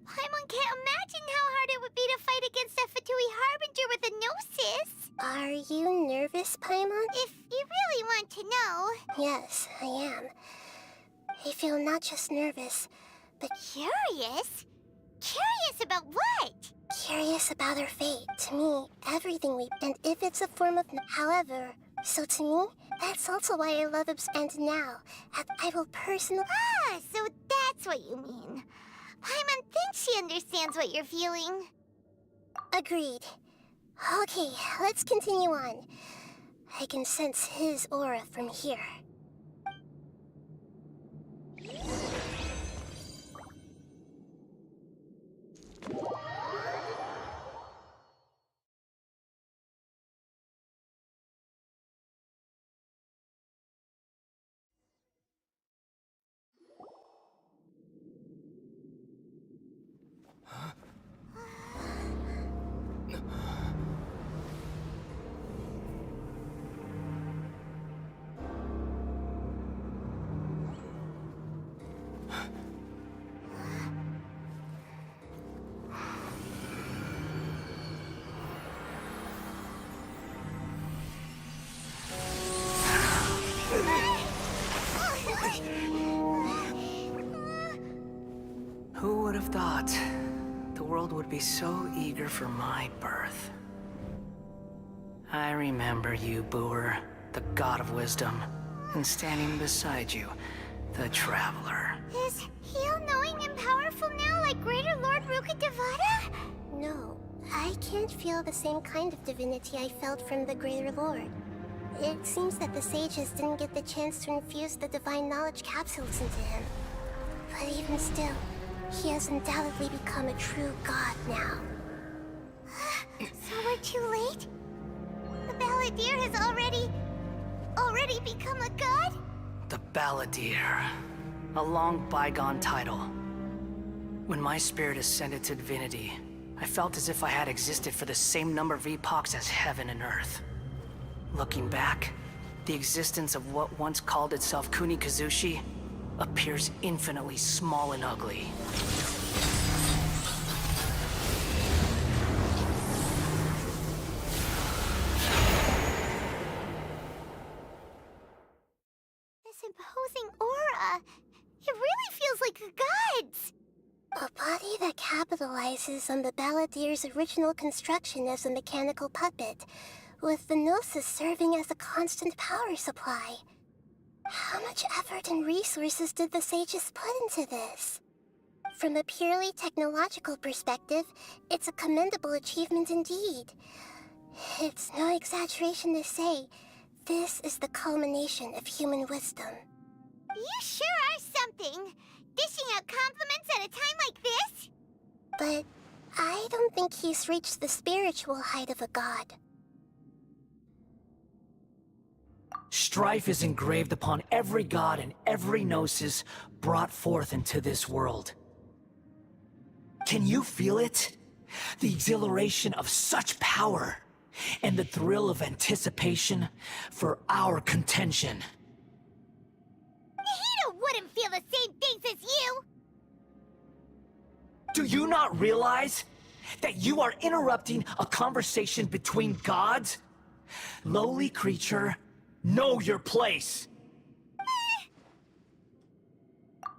Paimon can't imagine how hard it would be to fight against a Fatui Harbinger with a Gnosis. Are you nervous, Paimon? If you really want to know. Yes, I am. I feel not just nervous, but Curious? Curious about what? curious about our fate. To me, everything and if it's a form of... However, so to me, that's also why I love and now, I will personally... Ah, so that's what you mean. Paimon thinks she understands what you're feeling. Agreed. Okay, let's continue on. I can sense his aura from here. Who would have thought the world would be so eager for my birth? I remember you, Booer, the god of wisdom, and standing beside you, the traveler. Is he all-knowing and powerful now like Greater Lord Rukkhadevata? No, I can't feel the same kind of divinity I felt from the Greater Lord. It seems that the sages didn't get the chance to infuse the divine knowledge capsules into him. But even still, he has undoubtedly become a true god now. So we're too late? The Balladeer has already become a god? The Balladeer. A long bygone title. When my spirit ascended to divinity, I felt as if I had existed for the same number of epochs as heaven and earth. Looking back, the existence of what once called itself Kunikazushi appears infinitely small and ugly. This imposing aura. It really feels like the gods. A body that capitalizes on the Balladeer's original construction as a mechanical puppet, with the Gnosis serving as a constant power supply. How much effort and resources did the sages put into this? From a purely technological perspective, it's a commendable achievement indeed. It's no exaggeration to say, this is the culmination of human wisdom. You sure are something. Dishing out compliments at a time like this? But I don't think he's reached the spiritual height of a god. Strife is engraved upon every god and every gnosis brought forth into this world. Can you feel it? The exhilaration of such power, and the thrill of anticipation for our contention. Nahida wouldn't feel the same things as you! Do you not realize that you are interrupting a conversation between gods? Lowly creature, know your place!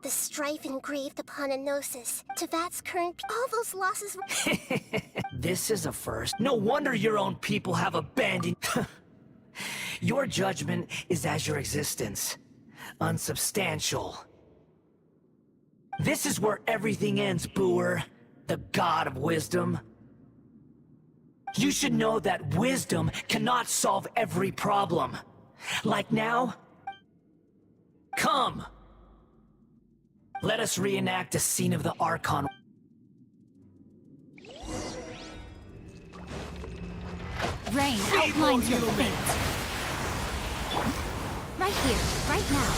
The strife engraved upon a gnosis, Tevat's current... all those losses were... This is a first. No wonder your own people have abandoned... Your judgment is as your existence. Unsubstantial. This is where everything ends, Booer. The god of wisdom. You should know that wisdom cannot solve every problem. Like now? Come! Let us reenact a scene of the Archon. Rain outlines your fate. Right here, right now.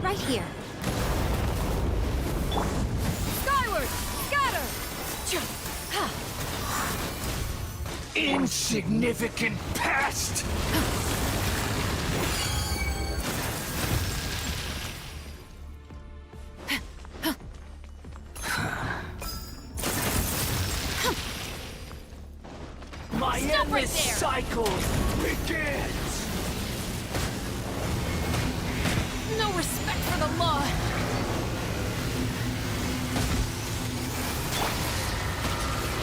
Right here. Skyward! Scatter! Insignificant past! My endless cycle begins! No respect for the law!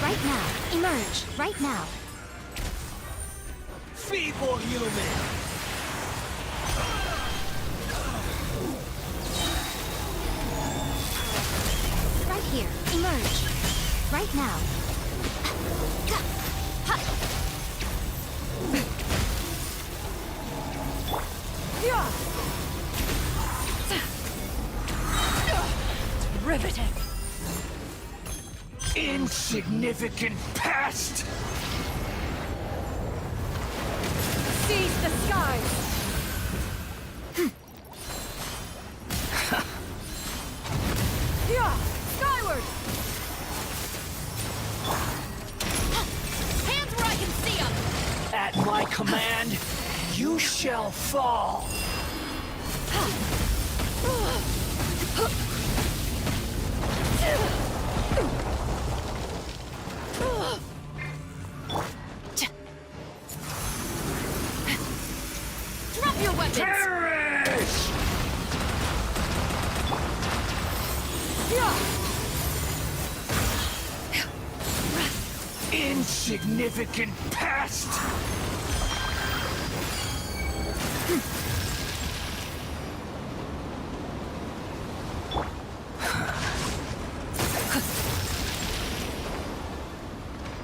Right now. Emerge. Right now. Feeble human! Right here. Emerge. Right now. Riveting. Insignificant past! Seize the skies! Skyward! Hands where I can see them! At my command, you shall fall! Drop your weapons! Perish! Insignificant past!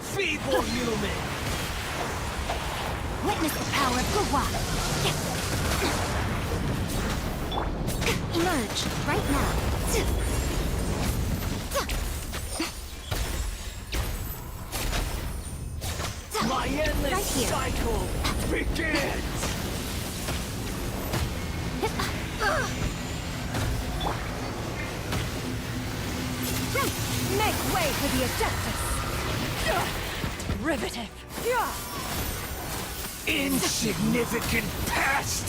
Feeble human! Witness the power of Gugwa! Emerge, right now. My endless Right here. cycle begins! Make way for the Adeptus! Derivative! Insignificant pest!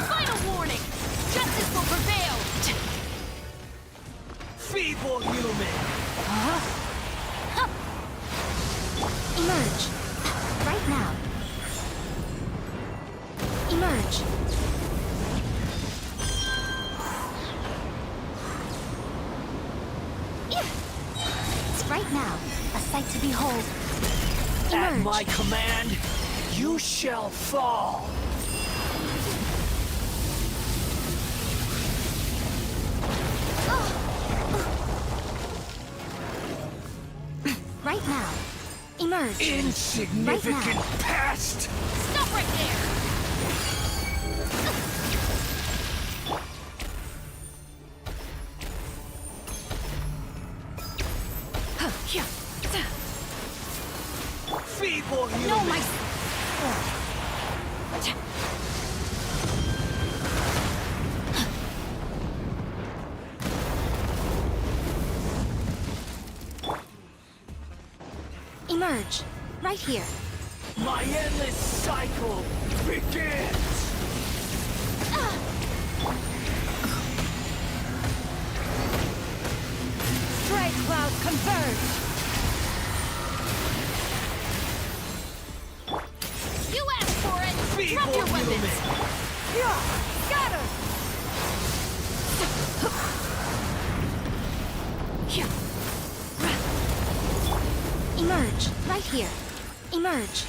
Final warning! Justice will prevail! Feeble human! Emerge, right now. Emerge. It's right now, a sight to behold. At Emerge. my command, you shall fall! Right now. Emerge. Insignificant Right now. pest! Stop right there! Feeble human! No, my... Emerge, right here. My endless cycle begins! Stray clouds converge! You asked for it! Drop your weapons! Scatter! Emerge, right here. Emerge.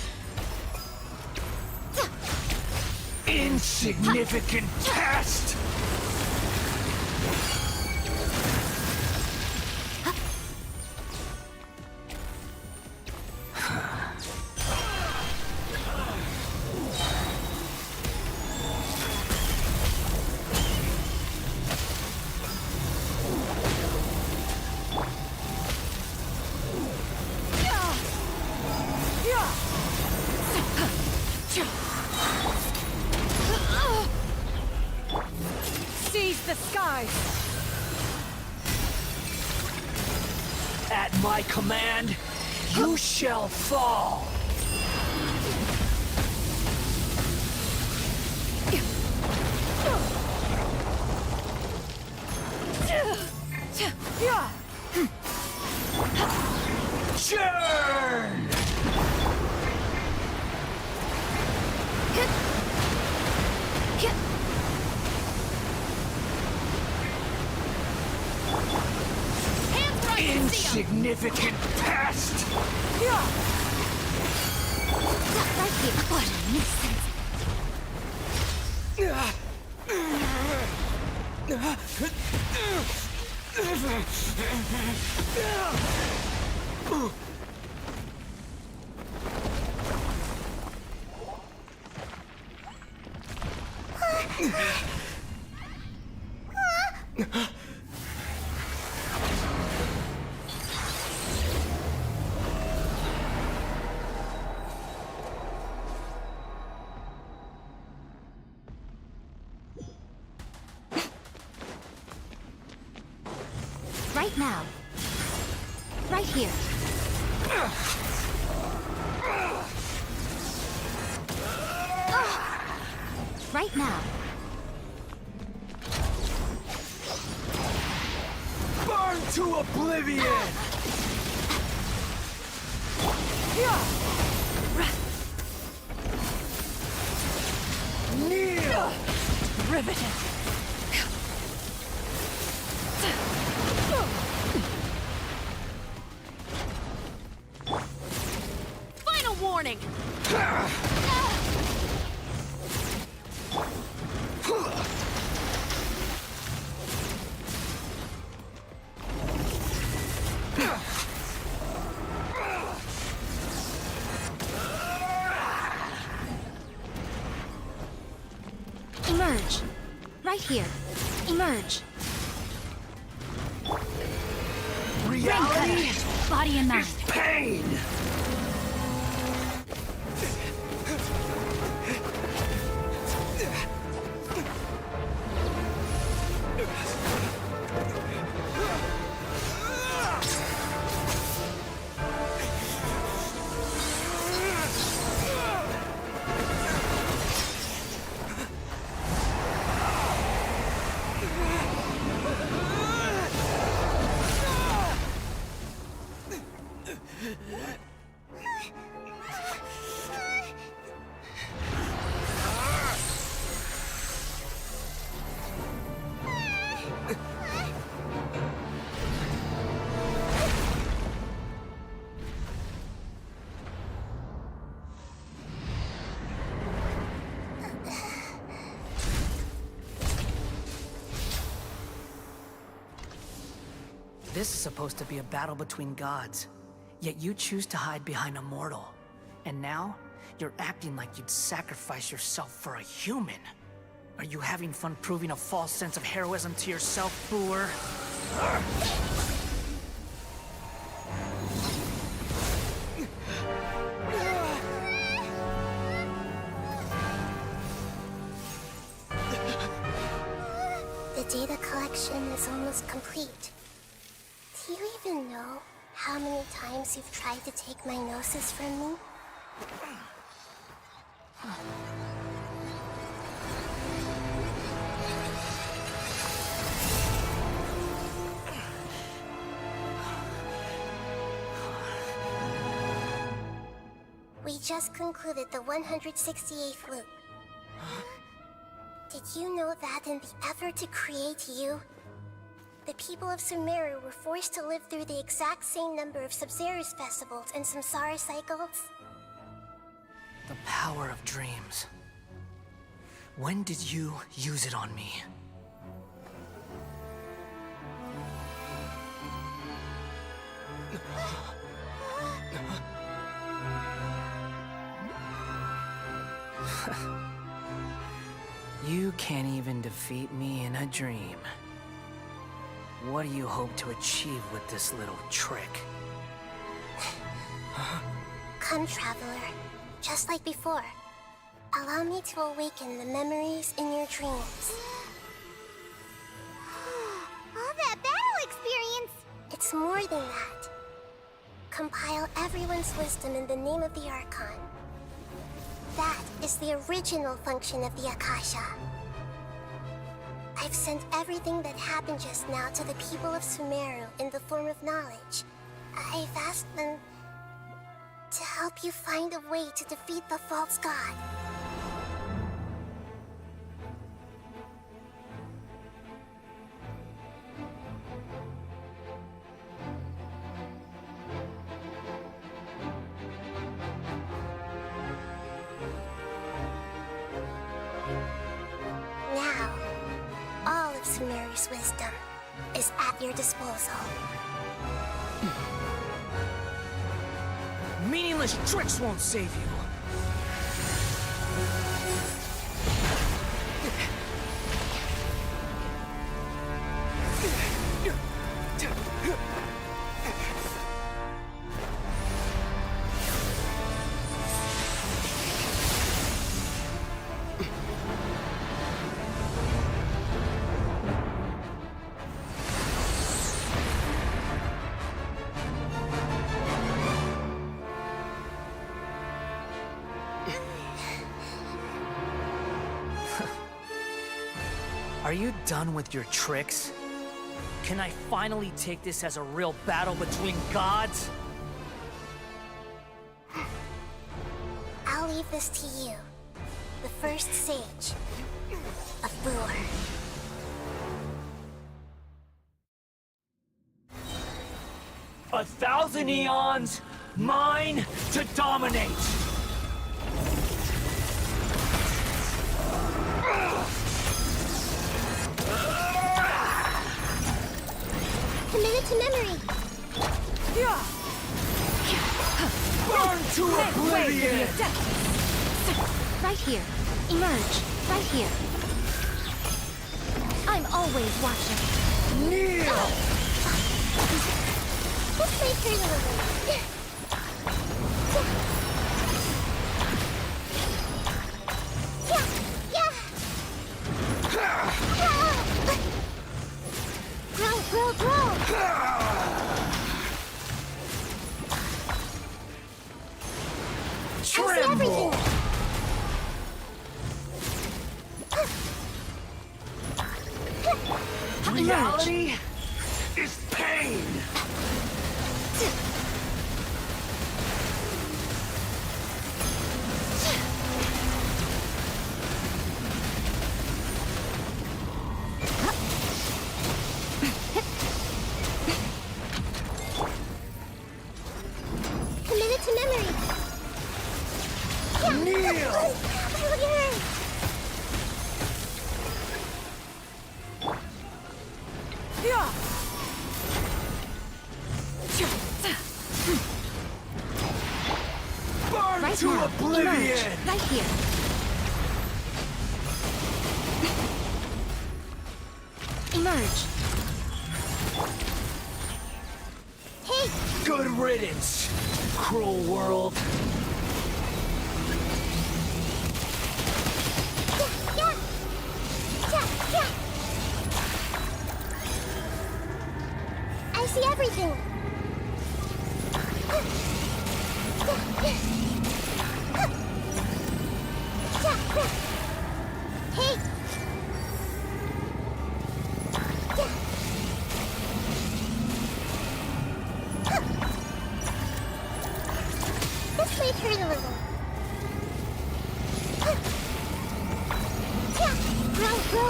Insignificant pest! Seize the skies! At my command, you shall fall! Churn! Hands right and see 'em! Insignificant pest! Right here. What a nuisance. Right now. Right here. Right now. Burn to oblivion! Kneel! Riveted! Final warning! Emerge. Right here. Emerge. Reality Body and mind. is pain! This is supposed to be a battle between gods, yet you choose to hide behind a mortal. And now, you're acting like you'd sacrifice yourself for a human. Are you having fun proving a false sense of heroism to yourself, Booer? The data collection is almost complete. Do you even know how many times you've tried to take my gnosis from me? We just concluded the 168th loop. Did you know that in the effort to create you, the people of Sumeru were forced to live through the exact same number of Sabzeruz festivals and Samsara cycles? The power of dreams. When did you use it on me? You can't even defeat me in a dream. What do you hope to achieve with this little trick? Come, Traveler. Just like before. Allow me to awaken the memories in your dreams. All that battle experience! It's more than that. Compile everyone's wisdom in the name of the Archon. That is the original function of the Akasha. I've sent everything that happened just now to the people of Sumeru in the form of knowledge. I've asked them to help you find a way to defeat the false god. Now, all of Sumeru's wisdom is at your disposal. Meaningless tricks won't save you. Are you done with your tricks? Can I finally take this as a real battle between gods? I'll leave this to you, the first sage of Booer. A thousand eons, mine to dominate! Committed to memory. Burn to oblivion! Right here. Emerge. Right here. I'm always watching. Kneel! This may hurt a little. Grow! Tremble! Reality is pain! Commit it to memory. Kneel! Burn Right to now. oblivion! Emerge. Right here. Emerge. Hey! Good riddance, cruel world. I see everything. Hey! This may hurt a little.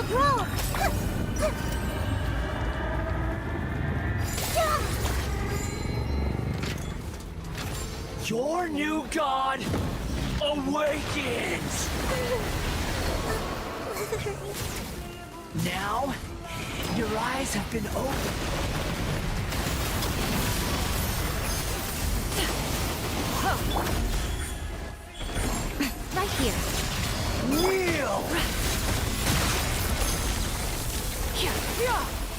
Grow! Your new god awakens! Now, your eyes have been opened. Right here. Kneel!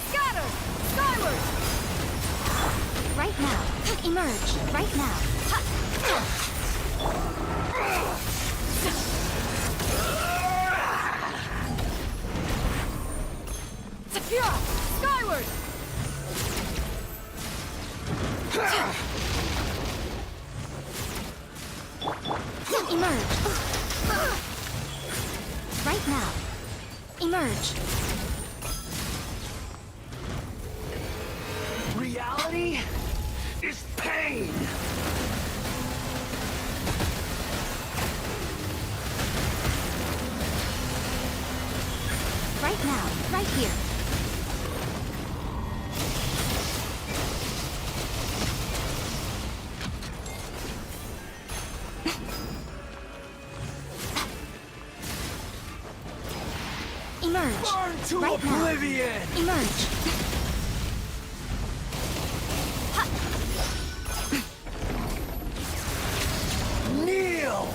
Scatter! Skyward! Right now. Emerge. Right now. Skyward! Emerge. Right now. Emerge. Reality is pain! Right now. Right here. Emerge. Burn to right oblivion! Now. Emerge. Kneel!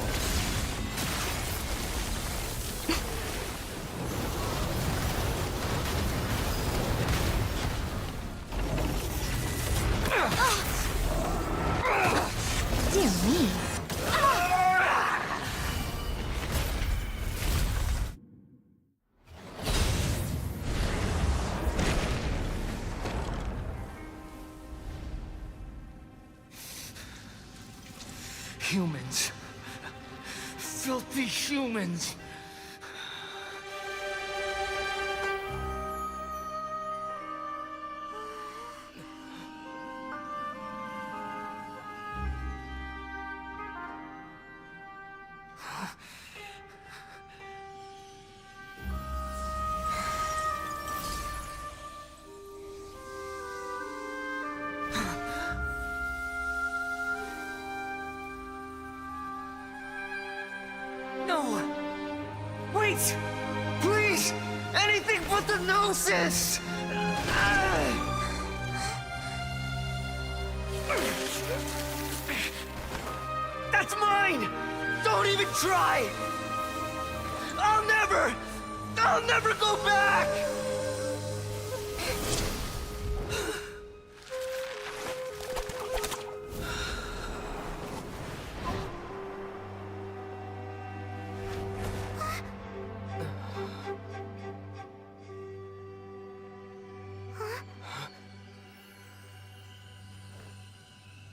Dear me. Humans. Filthy humans. No! Wait! Please! Anything but the gnosis! That's mine! Don't even try! I'll never go back!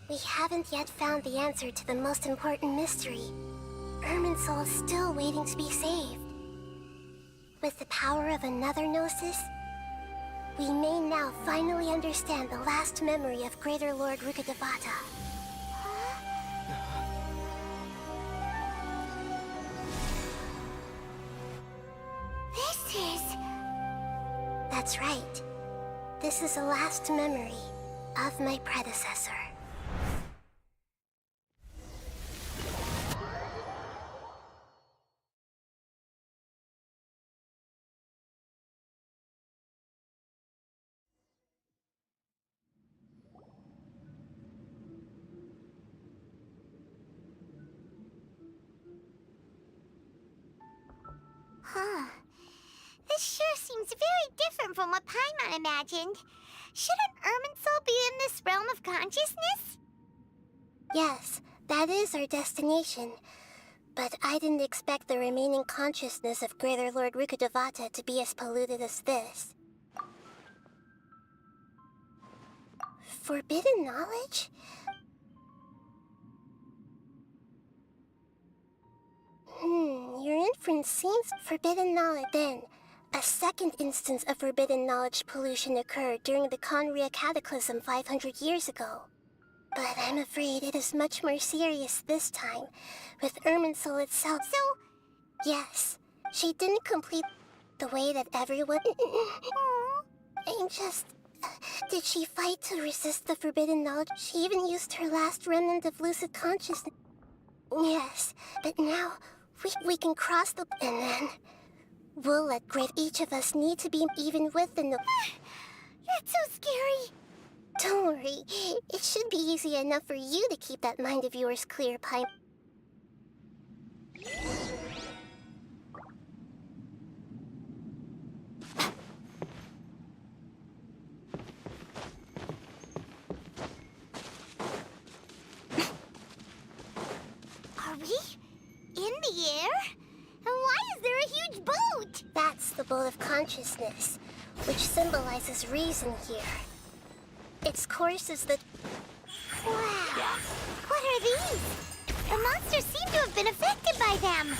We haven't yet found the answer to the most important mystery. Irminsul is still waiting to be saved. With the power of another Gnosis, we may now finally understand the last memory of Greater Lord Rukkhadevata. This is... That's right. This is the last memory of my predecessor. Huh. This sure seems very different from what Paimon imagined. Shouldn't Irminsul be in this realm of consciousness? Yes, that is our destination. But I didn't expect the remaining consciousness of Greater Lord Rukkhadevata to be as polluted as this. Forbidden knowledge? Your inference seems forbidden knowledge. Then, a second instance of forbidden knowledge pollution occurred during the Conria Cataclysm 500 years ago. But I'm afraid it is much more serious this time, with Irminsul itself. So... Yes, she didn't complete the way that everyone... I'm just... Did she fight to resist the forbidden knowledge? She even used her last remnant of lucid consciousness. Yes, but now we can cross the... And then we'll let each of us need to be even with the... That's so scary. Don't worry. It should be easy enough for you to keep that mind of yours clear, Paimon. Are we in the air? And why is there a huge boat? That's the boat of consciousness, which symbolizes reason here. Its course is the... Wow. What are these? The monsters seem to have been affected by them.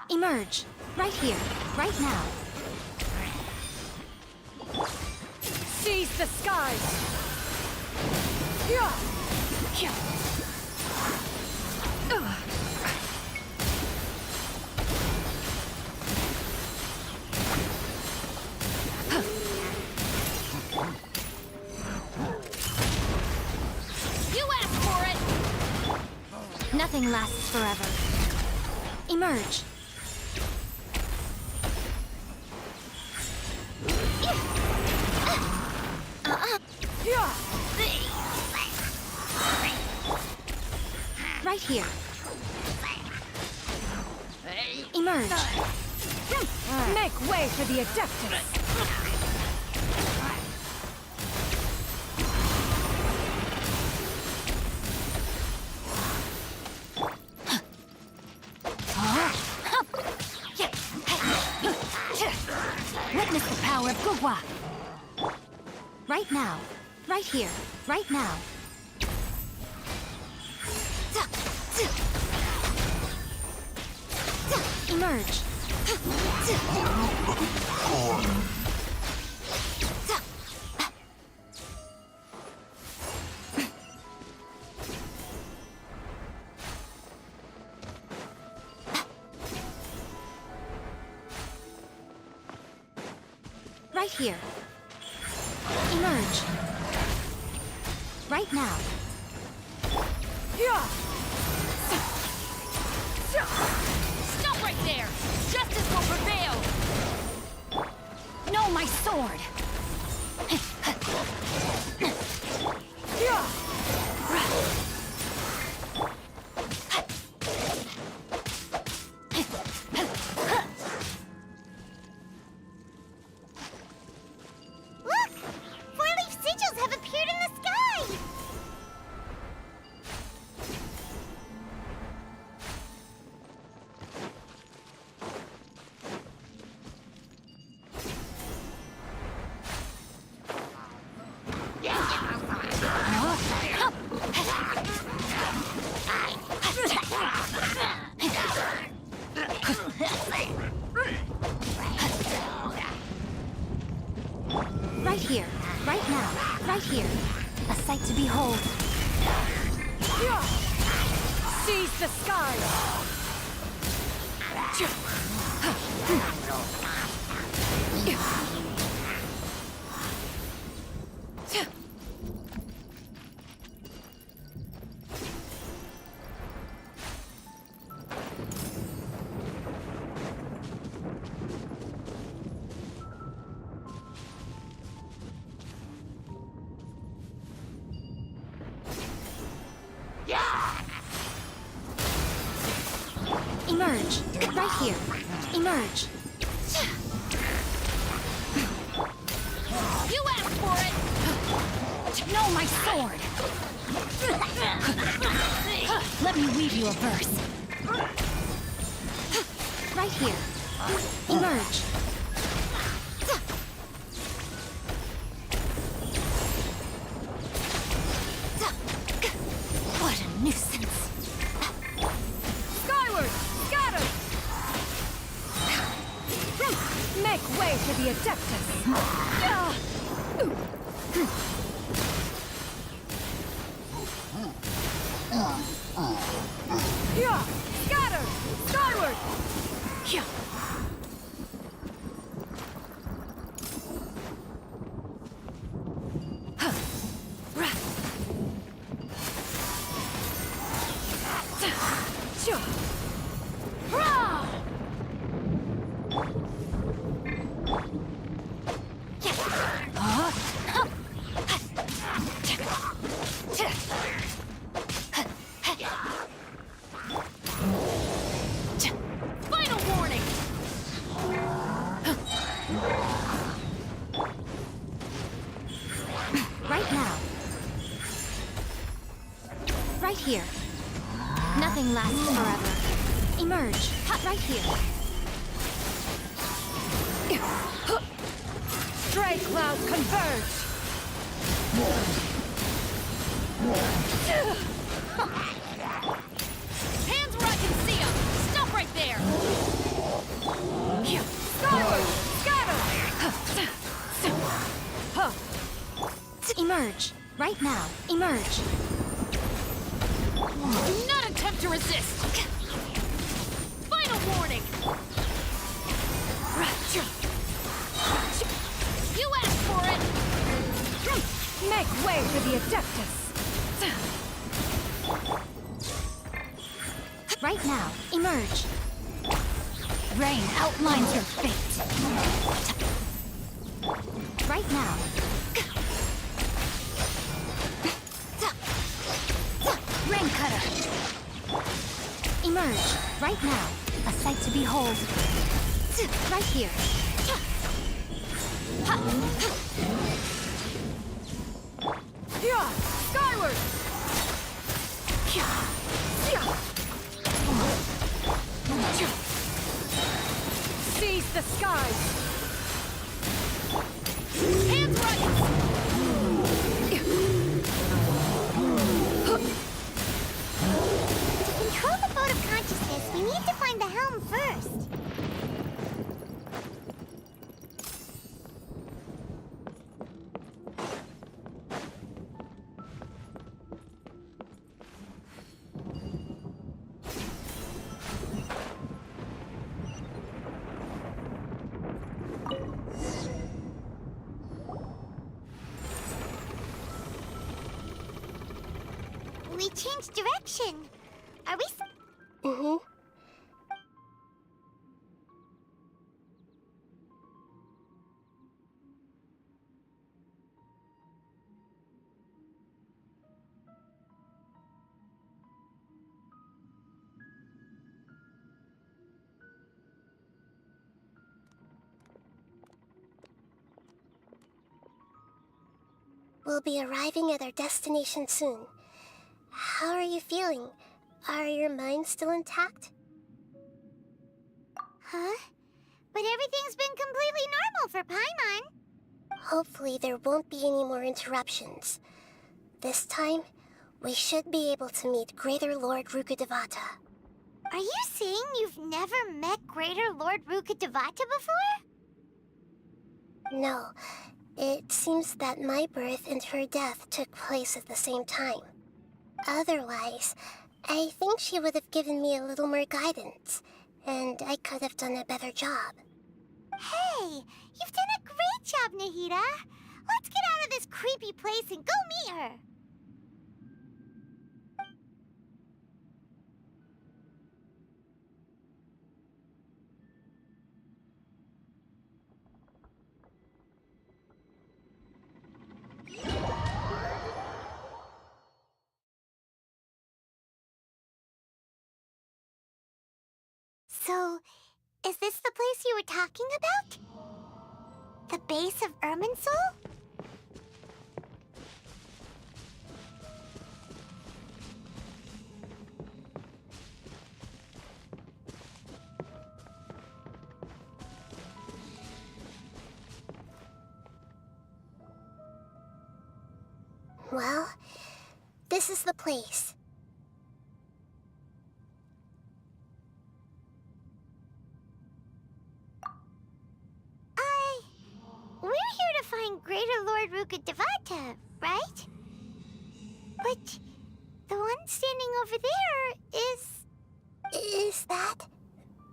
Emerge. Right here. Right now. Seize the skies! You asked for it! Nothing lasts forever. Emerge. Right here. Emerge. Make way for the Adeptus. Witness the power of Gugwa. Right now. Right here. Right now. Emerge. Right here. Emerge. Right now. Stop right there! Justice will prevail! No, my sword! Look! Four-leaf sigils have appeared in the here, right now, right here. A sight to behold. Seize the skies! Emerge, right here. Emerge. You asked for it! Know my sword! Let me weave you a verse. Right here. Emerge. What a nuisance. Skyward! Scatter! Make way for the Adeptus! Yeah! Scatter! Skyward! Yeah! Final warning! Right now. Right here. Nothing lasts forever. Emerge. Right here. Stray clouds converge! Hands where I can see them! Stop right there! Skyward! Scatter! Emerge. Right now. Emerge. Do not attempt to resist! Final warning! You asked for it! Make way for the Adeptus! Right now, emerge. Rain outlines your fate. Right now. Rain cutter. Emerge. Right now. A sight to behold. Right here. Yeah! Skyward! Seize the skies! Hands right! To control the boat of consciousness, we need to find the helm first. We changed direction. Are we Mm-hmm. We'll be arriving at our destination soon. How are you feeling? Are your minds still intact? Huh? But everything's been completely normal for Paimon. Hopefully there won't be any more interruptions. This time, we should be able to meet Greater Lord Rukkhadevata. Are you saying you've never met Greater Lord Rukkhadevata before? No, It seems that my birth and her death took place at the same time. Otherwise, I think she would have given me a little more guidance, and I could have done a better job. Hey, you've done a great job, Nahida. Let's get out of this creepy place and go meet her. So, is this the place you were talking about? The base of Irminsul? Well, this is the place. We're here to find Greater Lord Rukkhadevata, right? But the one standing over there is... Is that...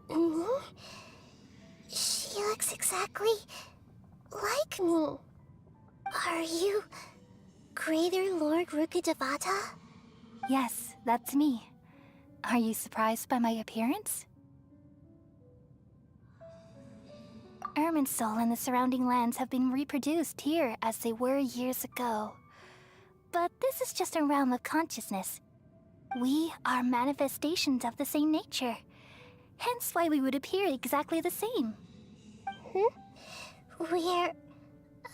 me? She looks exactly like me. Are you Greater Lord Rukkhadevata? Yes, that's me. Are you surprised by my appearance? Irminsul and the surrounding lands have been reproduced here as they were years ago. But this is just a realm of consciousness. We are manifestations of the same nature. Hence why we would appear exactly the same. We're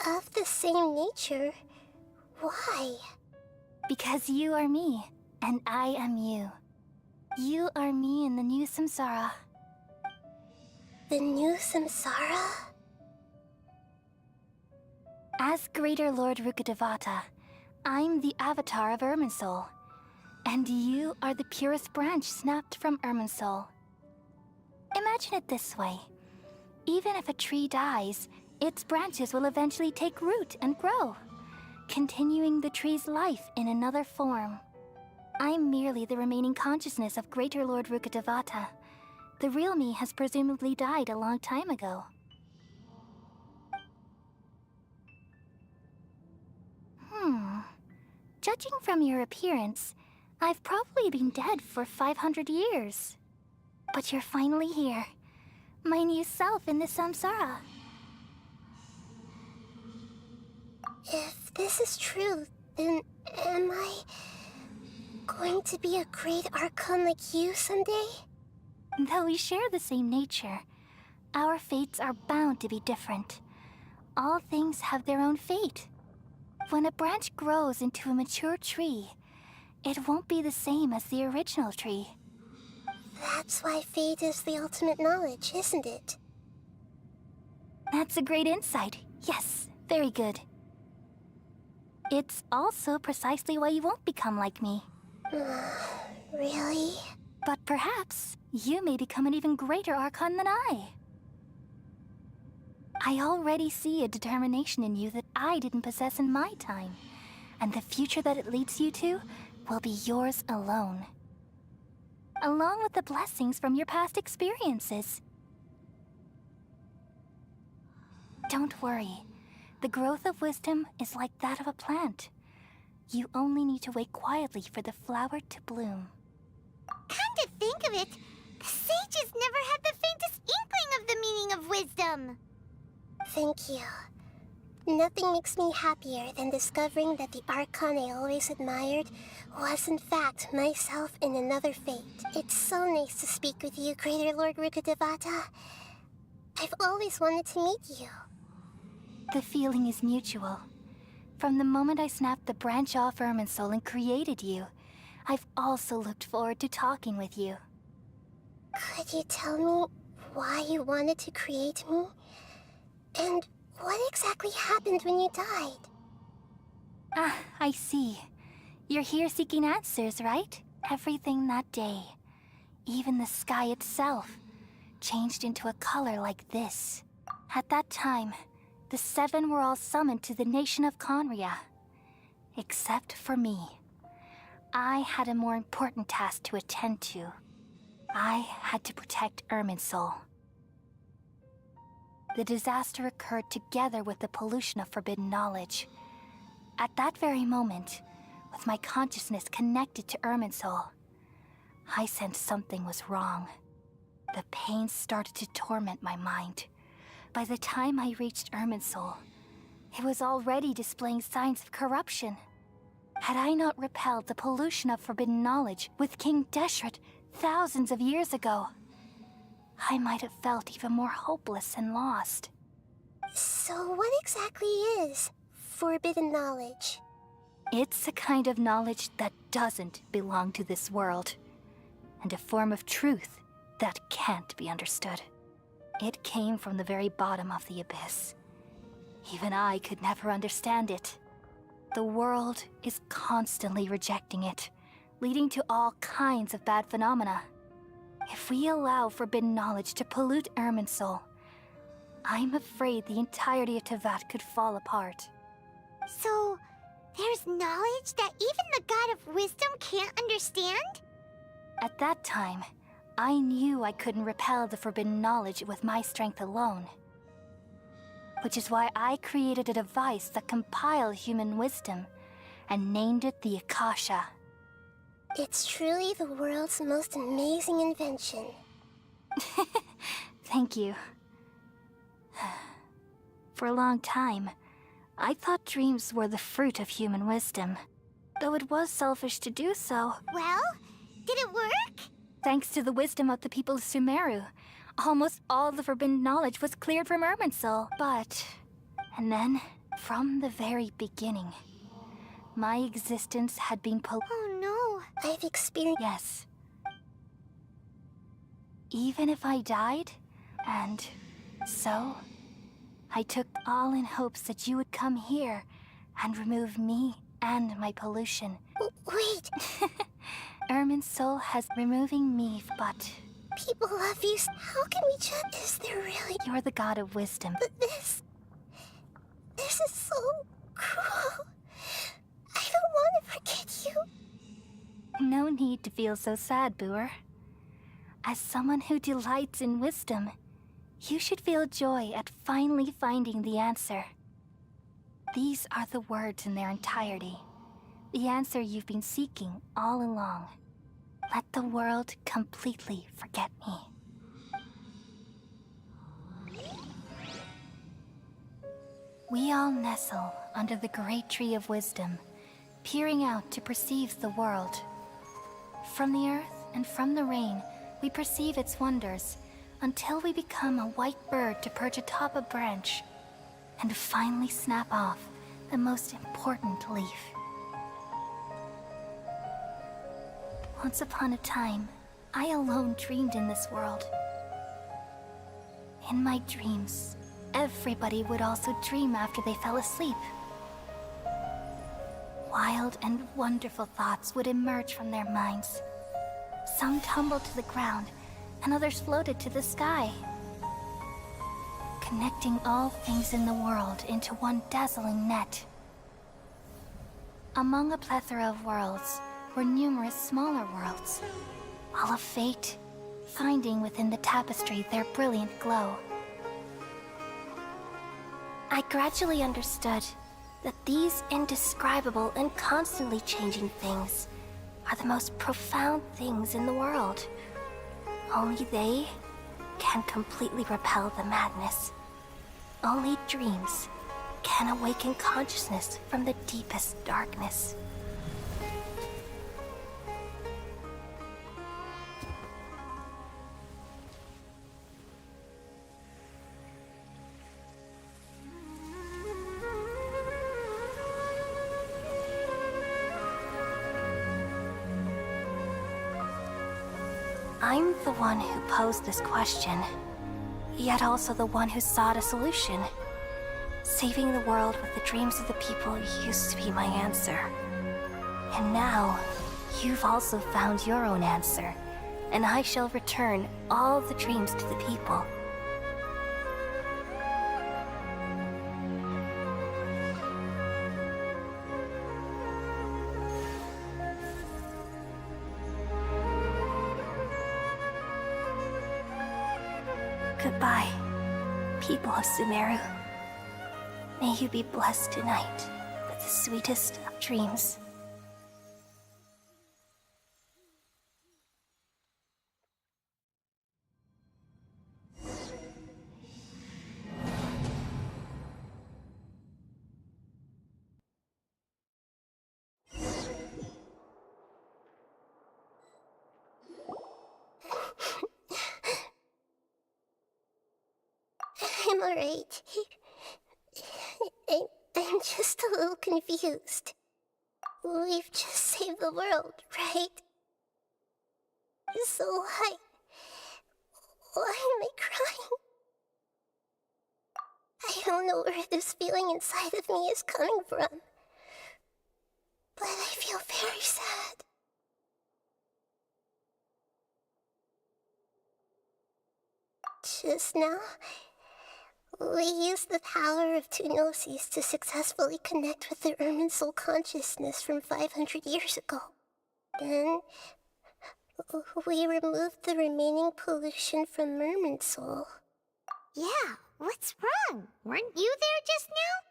of the same nature? Why? Because you are me, and I am you. You are me in the new samsara. The new samsara? As Greater Lord Rukkhadevata, I'm the avatar of Irminsul. And you are the purest branch snapped from Irminsul. Imagine it this way. Even if a tree dies, its branches will eventually take root and grow, continuing the tree's life in another form. I'm merely the remaining consciousness of Greater Lord Rukkhadevata. The real me has presumably died a long time ago. Judging from your appearance, I've probably been dead for 500 years. But you're finally here. My new self in the samsara. If this is true, then am I going to be a great Archon like you someday? Though we share the same nature, our fates are bound to be different. All things have their own fate. When a branch grows into a mature tree, it won't be the same as the original tree. That's why fate is the ultimate knowledge, isn't it? That's a great insight. Yes, very good. It's also precisely why you won't become like me. Really? But perhaps you may become an even greater Archon than I. I already see a determination in you that I didn't possess in my time, and the future that it leads you to will be yours alone. Along with the blessings from your past experiences. Don't worry. The growth of wisdom is like that of a plant. You only need to wait quietly for the flower to bloom. Come to think of it, the sages never had the faintest inkling of the meaning of wisdom. Thank you. Nothing makes me happier than discovering that the Archon I always admired was in fact myself in another fate. It's so nice to speak with you, Greater Lord Rukkhadevata. I've always wanted to meet you. The feeling is mutual. From the moment I snapped the branch off Irminsul and created you, I've also looked forward to talking with you. Could you tell me why you wanted to create me? And what exactly happened when you died? Ah, I see. You're here seeking answers, right? Everything that day, even the sky itself, changed into a color like this. At that time, the 7 were all summoned to the nation of Conria. Except for me. I had a more important task to attend to. I had to protect Irminsul. The disaster occurred together with the pollution of forbidden knowledge. At that very moment, with my consciousness connected to Irminsul, I sensed something was wrong. The pain started to torment my mind. By the time I reached Irminsul, it was already displaying signs of corruption. Had I not repelled the pollution of forbidden knowledge with King Deshret thousands of years ago, I might have felt even more hopeless and lost. So what exactly is forbidden knowledge? It's a kind of knowledge that doesn't belong to this world, and a form of truth that can't be understood. It came from the very bottom of the abyss. Even I could never understand it. The world is constantly rejecting it, leading to all kinds of bad phenomena. If we allow forbidden knowledge to pollute Irminsul, I'm afraid the entirety of Tevat could fall apart. So, there's knowledge that even the God of Wisdom can't understand? At that time, I knew I couldn't repel the forbidden knowledge with my strength alone. Which is why I created a device that compiled human wisdom and named it the Akasha. It's truly the world's most amazing invention. Thank you. For a long time, I thought dreams were the fruit of human wisdom. Though it was selfish to do so. Well, did it work? Thanks to the wisdom of the people of Sumeru, almost all the forbidden knowledge was cleared from Irminsul. But... and then, from the very beginning, my existence had been Oh no. I've experienced... Yes. Even if I died, and so, I took all in hopes that you would come here and remove me and my pollution. Wait! Irminsul has removing me, but... People love you. How can we judge this? They're really... You're the god of wisdom. But this is so cruel. I don't want to forget you. No need to feel so sad, Boer. As someone who delights in wisdom, you should feel joy at finally finding the answer. These are the words in their entirety. The answer you've been seeking all along. Let the world completely forget me. We all nestle under the great tree of wisdom, peering out to perceive the world. From the earth and from the rain, we perceive its wonders, until we become a white bird to perch atop a branch, and finally snap off the most important leaf. Once upon a time, I alone dreamed in this world. In my dreams, everybody would also dream after they fell asleep. Wild and wonderful thoughts would emerge from their minds. Some tumbled to the ground, and others floated to the sky, connecting all things in the world into one dazzling net. Among a plethora of worlds were numerous smaller worlds, all of fate, finding within the tapestry their brilliant glow. I gradually understood that these indescribable and constantly changing things are the most profound things in the world. Only they can completely repel the madness. Only dreams can awaken consciousness from the deepest darkness. I'm the one who posed this question, yet also the one who sought a solution. Saving the world with the dreams of the people used to be my answer. And now, you've also found your own answer, and I shall return all the dreams to the people. Goodbye, people of Sumeru. May you be blessed tonight with the sweetest of dreams. I'm alright. I'm just a little confused. We've just saved the world, right? So why am I crying? I don't know where this feeling inside of me is coming from, but I feel very sad. Just now, we used the power of two gnosis to successfully connect with the Irminsul consciousness from 500 years ago. Then, we removed the remaining pollution from Irminsul. Yeah, what's wrong? Weren't you there just now?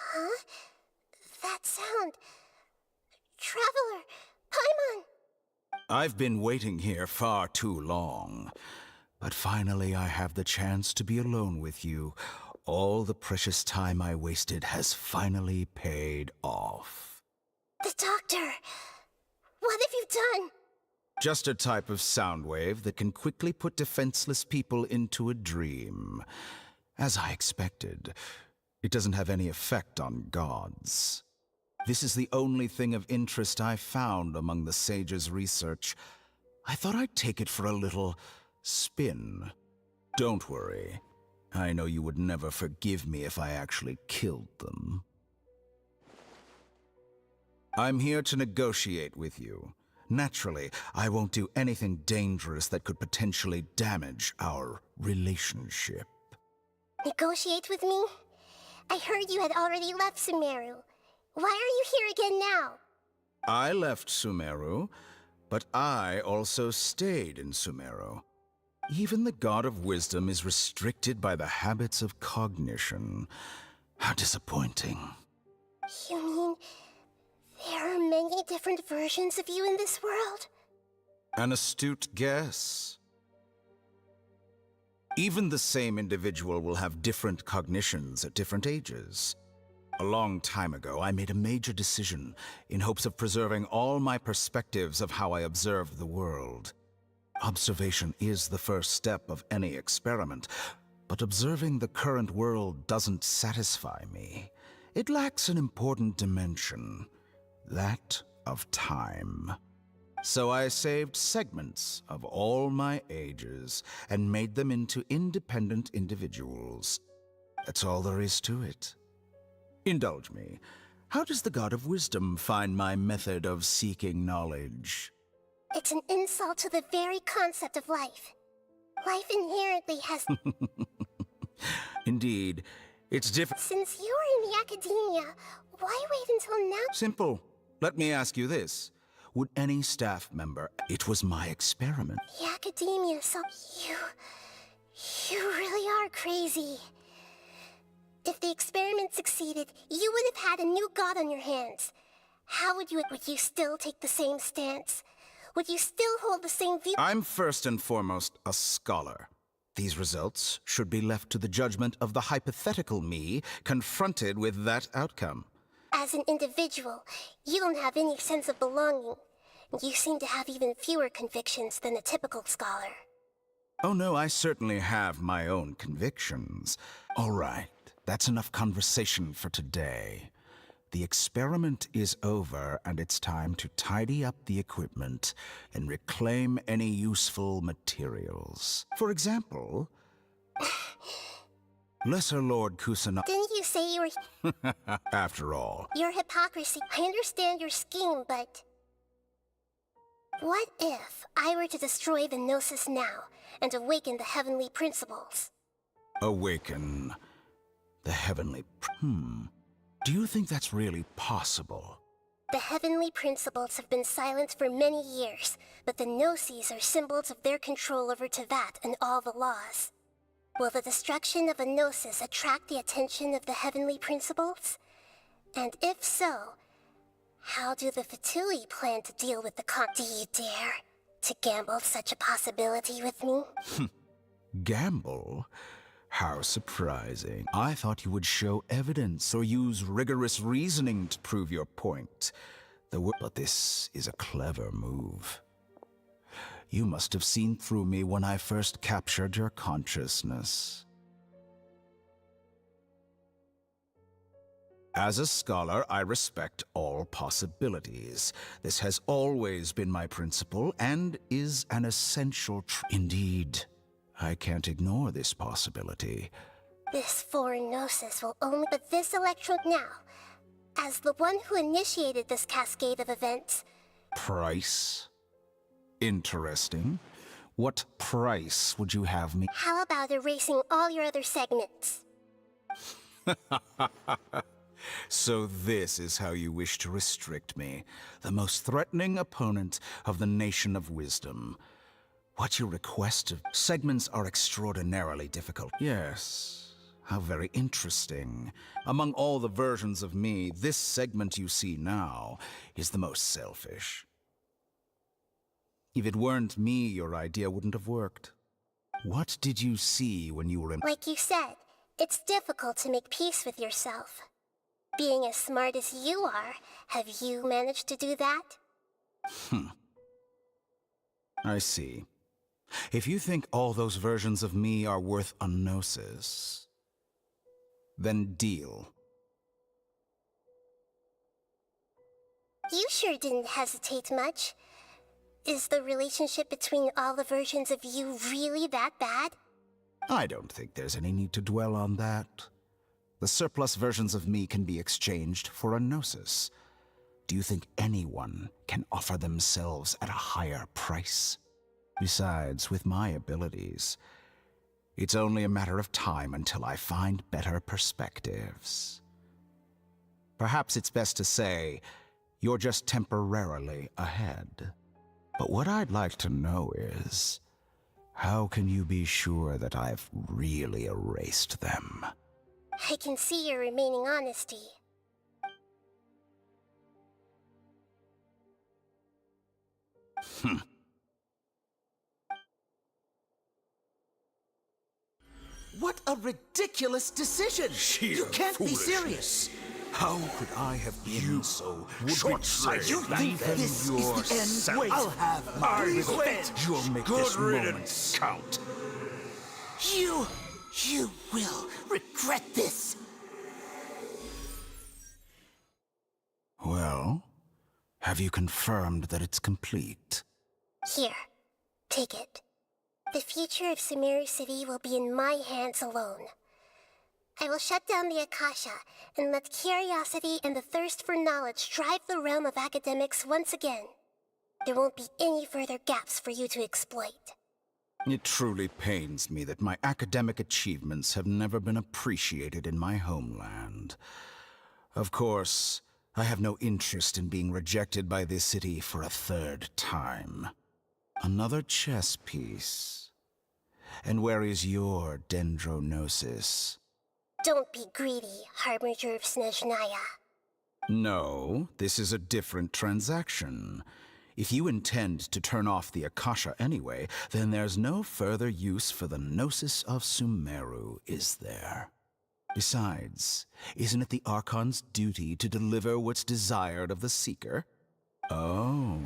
Huh? That sound. Traveler! Paimon! I've been waiting here far too long. But finally I have the chance to be alone with you. All the precious time I wasted has finally paid off. The doctor! What have you done? Just a type of sound wave that can quickly put defenseless people into a dream. As I expected, it doesn't have any effect on gods. This is the only thing of interest I found among the sage's research. I thought I'd take it for a little spin. Don't worry. I know you would never forgive me if I actually killed them. I'm here to negotiate with you. Naturally, I won't do anything dangerous that could potentially damage our relationship. Negotiate with me? I heard you had already left Sumeru. Why are you here again now? I left Sumeru, but I also stayed in Sumeru. Even the God of Wisdom is restricted by the habits of cognition. How disappointing. You mean there are many different versions of you in this world? An astute guess. Even the same individual will have different cognitions at different ages. A long time ago, I made a major decision in hopes of preserving all my perspectives of how I observed the world. Observation is the first step of any experiment, but observing the current world doesn't satisfy me. It lacks an important dimension, that of time. So I saved segments of all my ages and made them into independent individuals. That's all there is to it. Indulge me. How does the God of Wisdom find my method of seeking knowledge? It's an insult to the very concept of life. Life inherently has... Indeed, it's different. Since you were in the academia, why wait until now? Simple. Let me ask you this. Would any staff member... It was my experiment. The academia, so... You really are crazy. If the experiment succeeded, you would have had a new god on your hands. How would you still take the same stance? Would you still hold the same view? I'm first and foremost a scholar. These results should be left to the judgment of the hypothetical me confronted with that outcome. As an individual, you don't have any sense of belonging. You seem to have even fewer convictions than a typical scholar. Oh no, I certainly have my own convictions. All right, that's enough conversation for today. The experiment is over, and it's time to tidy up the equipment and reclaim any useful materials. For example, Lesser Lord Kusanagi. Didn't you say you were... After all, Your hypocrisy. I understand your scheme, but... What if I were to destroy the Gnosis now and awaken the heavenly principles? awaken the heavenly... Do you think that's really possible? The heavenly principles have been silent for many years, but the Gnosis are symbols of their control over Tevat and all the laws. Will the destruction of a Gnosis attract the attention of the heavenly principles? And if so, how do the Fatui plan to deal with the Do you dare to gamble such a possibility with me? Gamble? How surprising. I thought you would show evidence or use rigorous reasoning to prove your point. But this is a clever move. You must have seen through me when I first captured your consciousness. As a scholar, I respect all possibilities. This has always been my principle and is an essential Indeed, I can't ignore this possibility. This foreign Gnosis will only... But this electrode now, as the one who initiated this cascade of events... Price? Interesting. What price would you have me? How about erasing all your other segments? So this is how you wish to restrict me, the most threatening opponent of the Nation of Wisdom. What you request of segments are extraordinarily difficult. Yes, how very interesting. Among all the versions of me, this segment you see now is the most selfish. If it weren't me, your idea wouldn't have worked. What did you see when you were in... Like you said, it's difficult to make peace with yourself. Being as smart as you are, have you managed to do that? I see. If you think all those versions of me are worth a Gnosis, then deal. You sure didn't hesitate much. Is the relationship between all the versions of you really that bad? I don't think there's any need to dwell on that. The surplus versions of me can be exchanged for a Gnosis. Do you think anyone can offer themselves at a higher price? Besides, with my abilities, it's only a matter of time until I find better perspectives. Perhaps it's best to say, you're just temporarily ahead. But what I'd like to know is, how can you be sure that I've really erased them? I can see your remaining honesty. What a ridiculous decision! You can't be serious! How could I have been so short-sighted? You think this is the end? Wait, I'll have my revenge. You'll make Good this riddance. moment count. You will regret this! Well, have you confirmed that it's complete? Here, take it. The future of Sumeru City will be in my hands alone. I will shut down the Akasha and let curiosity and the thirst for knowledge drive the realm of academics once again. There won't be any further gaps for you to exploit. It truly pains me that my academic achievements have never been appreciated in my homeland. Of course, I have no interest in being rejected by this city for a third time. Another chess piece. And where is your Dendrognosis? Don't be greedy, Harbinger of Snezhnaya. No, this is a different transaction. If you intend to turn off the Akasha anyway, then there's no further use for the Gnosis of Sumeru, is there? Besides, isn't it the Archon's duty to deliver what's desired of the Seeker? Oh,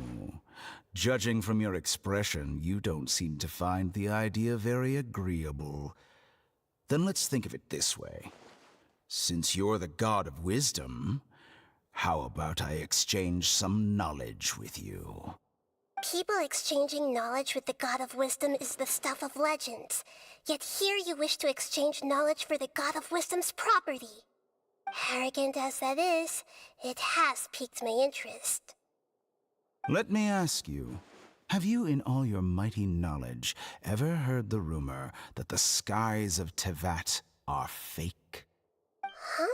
judging from your expression, you don't seem to find the idea very agreeable. Then let's think of it this way. Since you're the god of wisdom, How about I exchange some knowledge with you? People exchanging knowledge with the God of Wisdom is the stuff of legends. Yet here you wish to exchange knowledge for the God of Wisdom's property. Arrogant as that is, it has piqued my interest. Let me ask you, have you in all your mighty knowledge ever heard the rumor that the skies of Tevat are fake? Huh?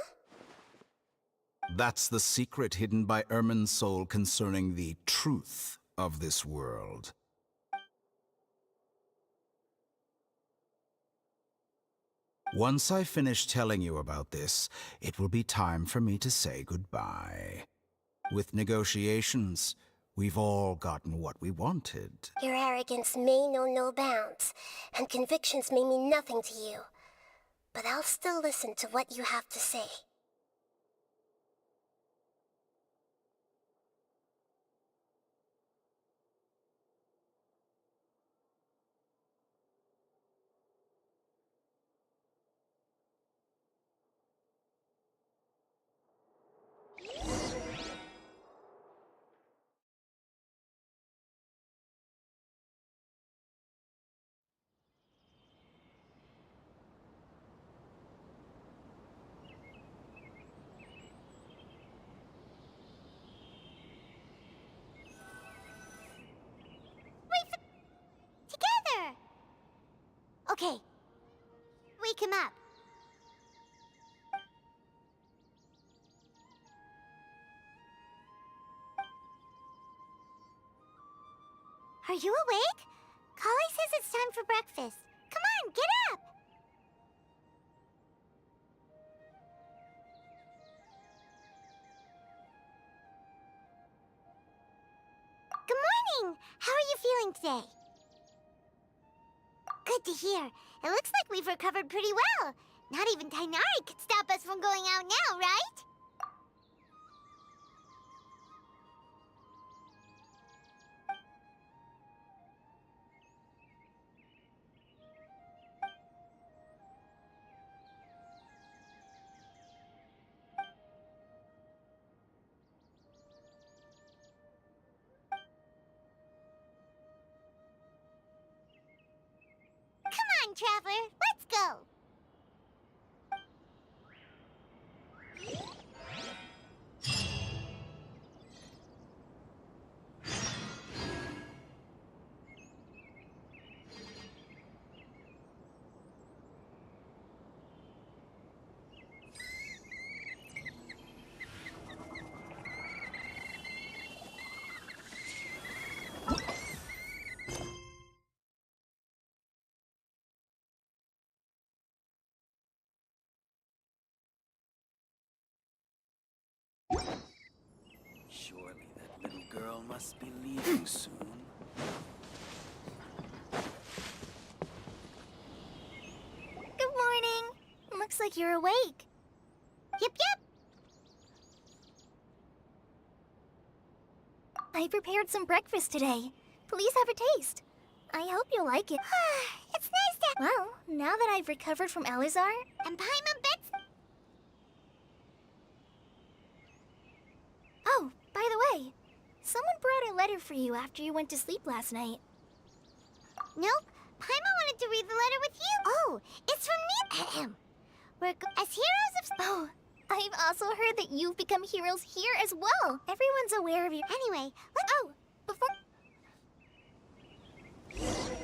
That's the secret hidden by Irminsul concerning the truth of this world. Once I finish telling you about this, it will be time for me to say goodbye. With negotiations, we've all gotten what we wanted. Your arrogance may know no bounds, and convictions may mean nothing to you. But I'll still listen to what you have to say. Together! Okay. Wake him up. Are you awake? Kali says it's time for breakfast. Come on, get up! Good morning! How are you feeling today? Good to hear. It looks like we've recovered pretty well. Not even Tainari could stop us from going out now, right? Come on, Traveler, let's go! Surely that little girl must be leaving soon. Good morning. Looks like you're awake. Yep, yep. I prepared some breakfast today. Please have a taste. I hope you'll like it. It's nice to... Well, now that I've recovered from Elizar... And Paimon Bits... Oh, by the way, someone brought a letter for you after you went to sleep last night. Nope. Paimon wanted to read the letter with you. Oh, it's from me. As heroes of... Oh, I've also heard that you've become heroes here as well. Everyone's aware of you. Anyway, let's... Oh, before... Yesterday,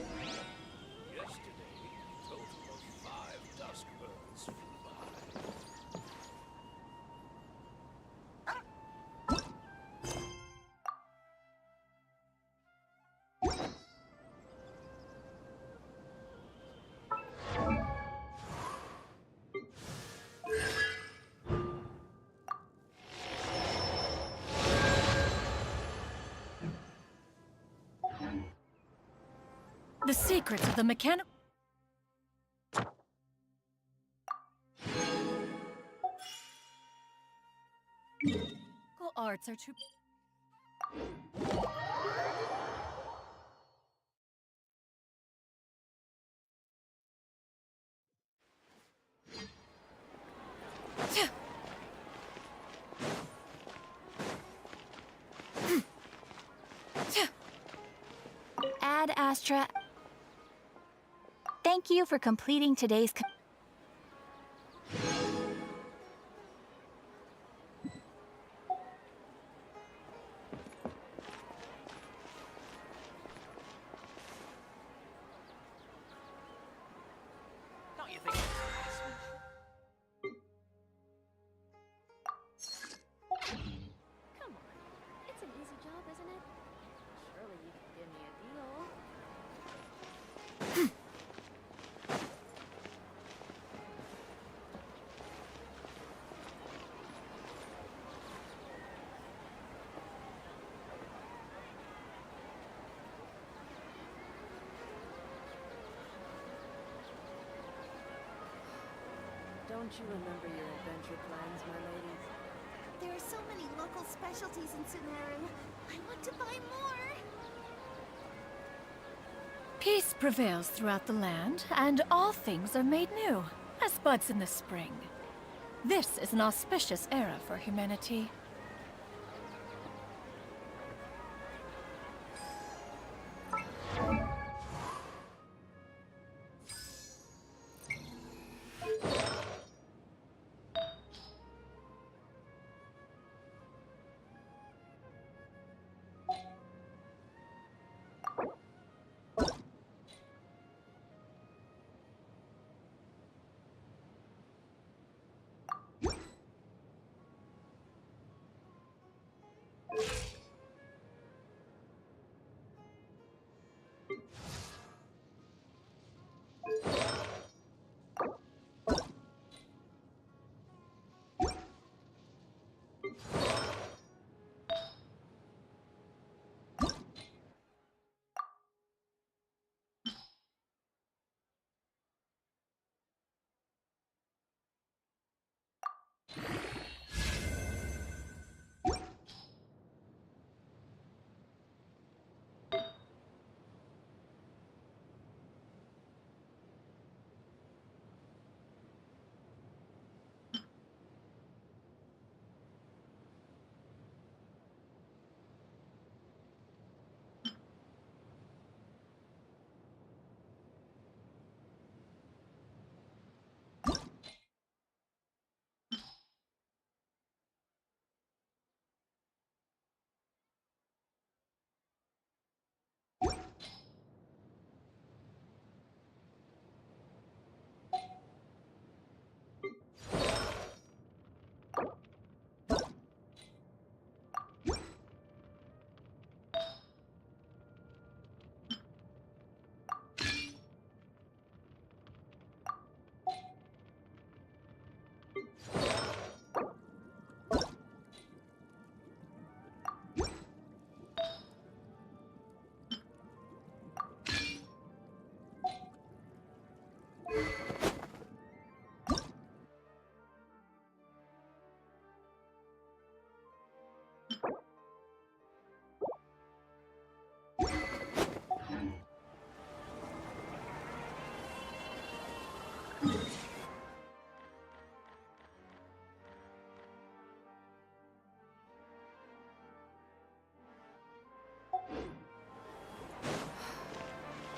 a total of 5 dusk birds flew by. The secrets of the mechanical arts are too... Astra. Thank you for completing today's. Don't you think? Come on. It's an easy job, isn't it? Surely you can give me a deal. Don't you remember your adventure plans, my ladies? There are so many local specialties in Sumeru. I want to buy more. Peace prevails throughout the land, and all things are made new, as buds in the spring. This is an auspicious era for humanity.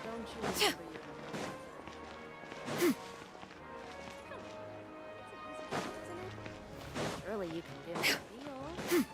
Don't you remember your... Surely you can give me a deal.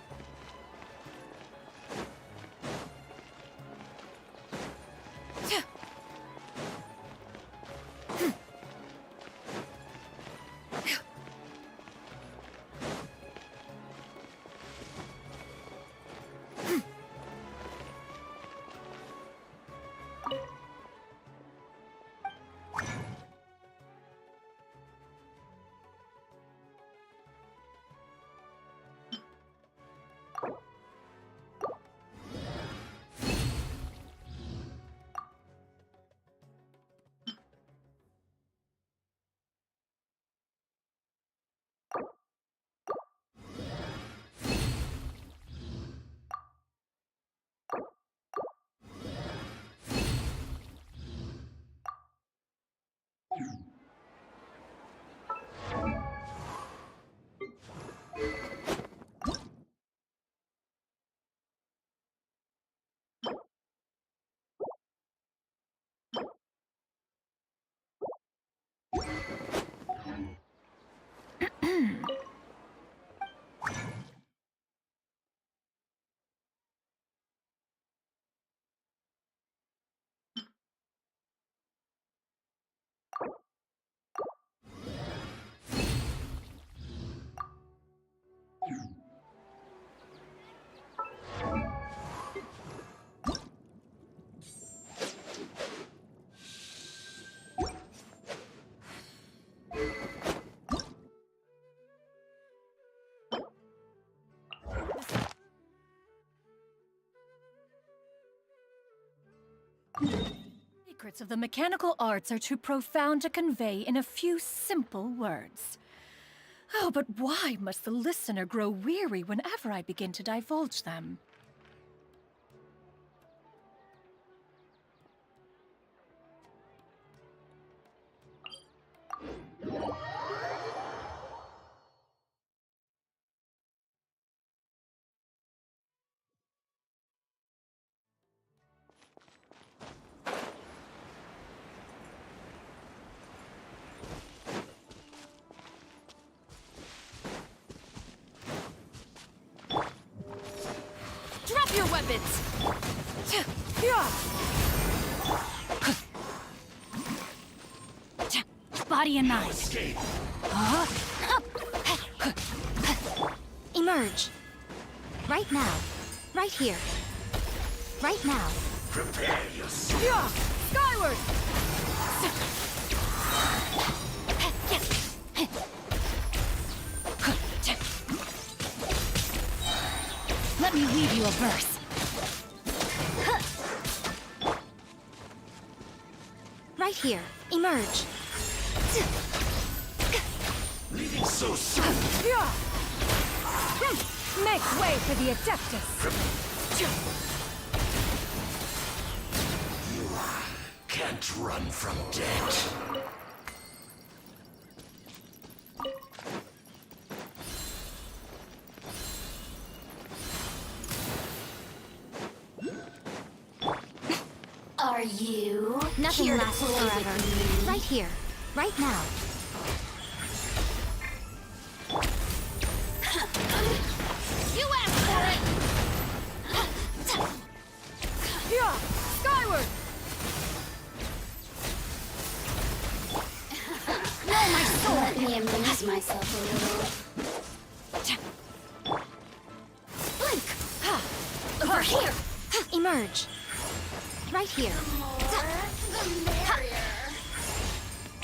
Secrets of the mechanical arts are too profound to convey in a few simple words. Oh, but why must the listener grow weary whenever I begin to divulge them? Drop your weapons! Body and mind. Emerge. Right now. Right here. Right now. Prepare yourself. Skyward! Let me weave you a verse. Right here. Emerge. Leaving so soon. Make way for the Adeptus! You can't run from death. Are you? Nothing here to lasts play with forever. me? Right here. Right now. You asked for it! Skyward! No, my soul! Let me amuse myself a little. Blink! Over here! Emerge. Right here. The merrier.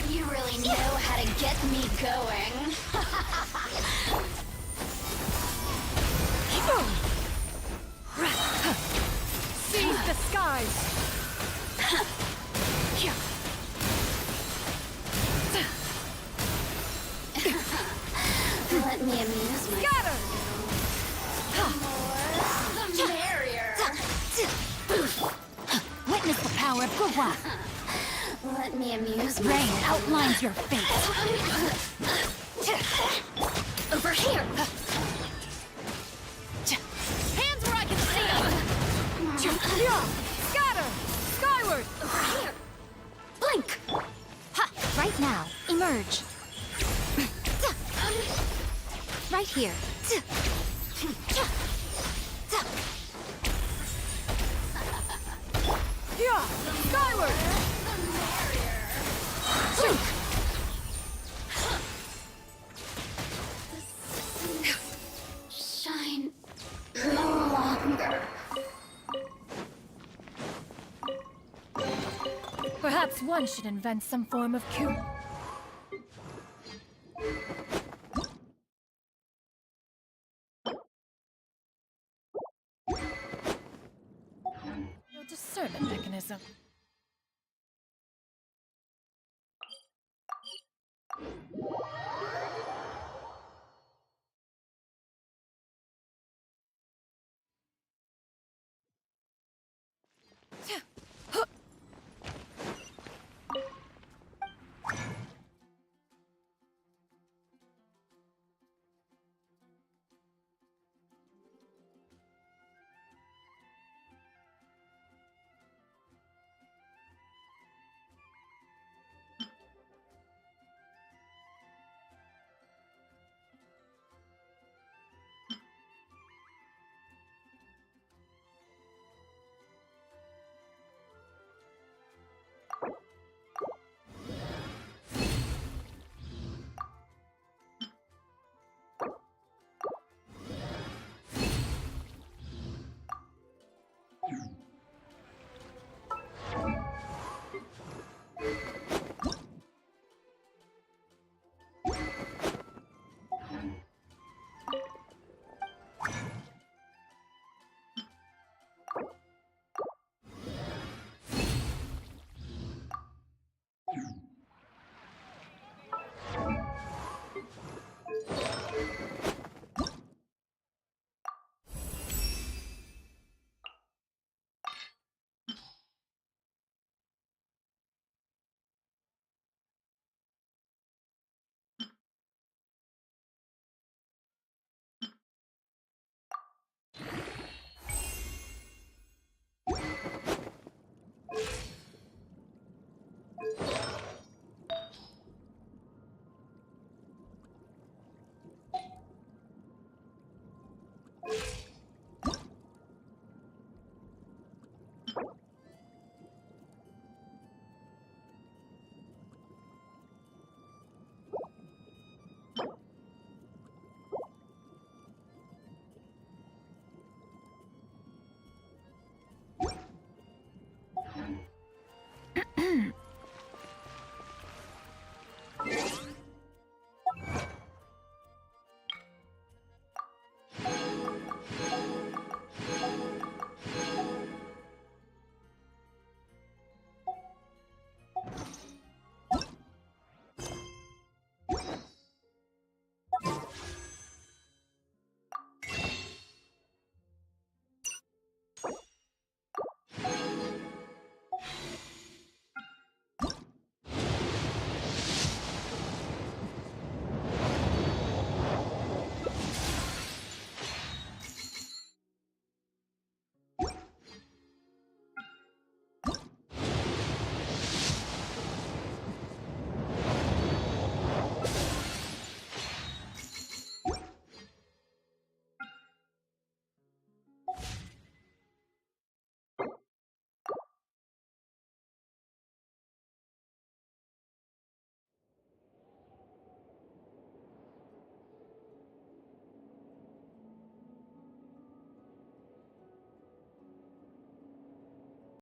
You really know how to get me going. Seize the skies! Let me amuse myself. Scatter! The merrier. Witness the power of Gurwa. Let me amuse Rain myself. outlines your fate. Over here! Hands where I can see them! Scatter! Skyward! Over here! Blink! Right now. Emerge. Right here. Skyward! Blink! Shine no longer. Perhaps one should invent some form of cure. Discernment mechanism.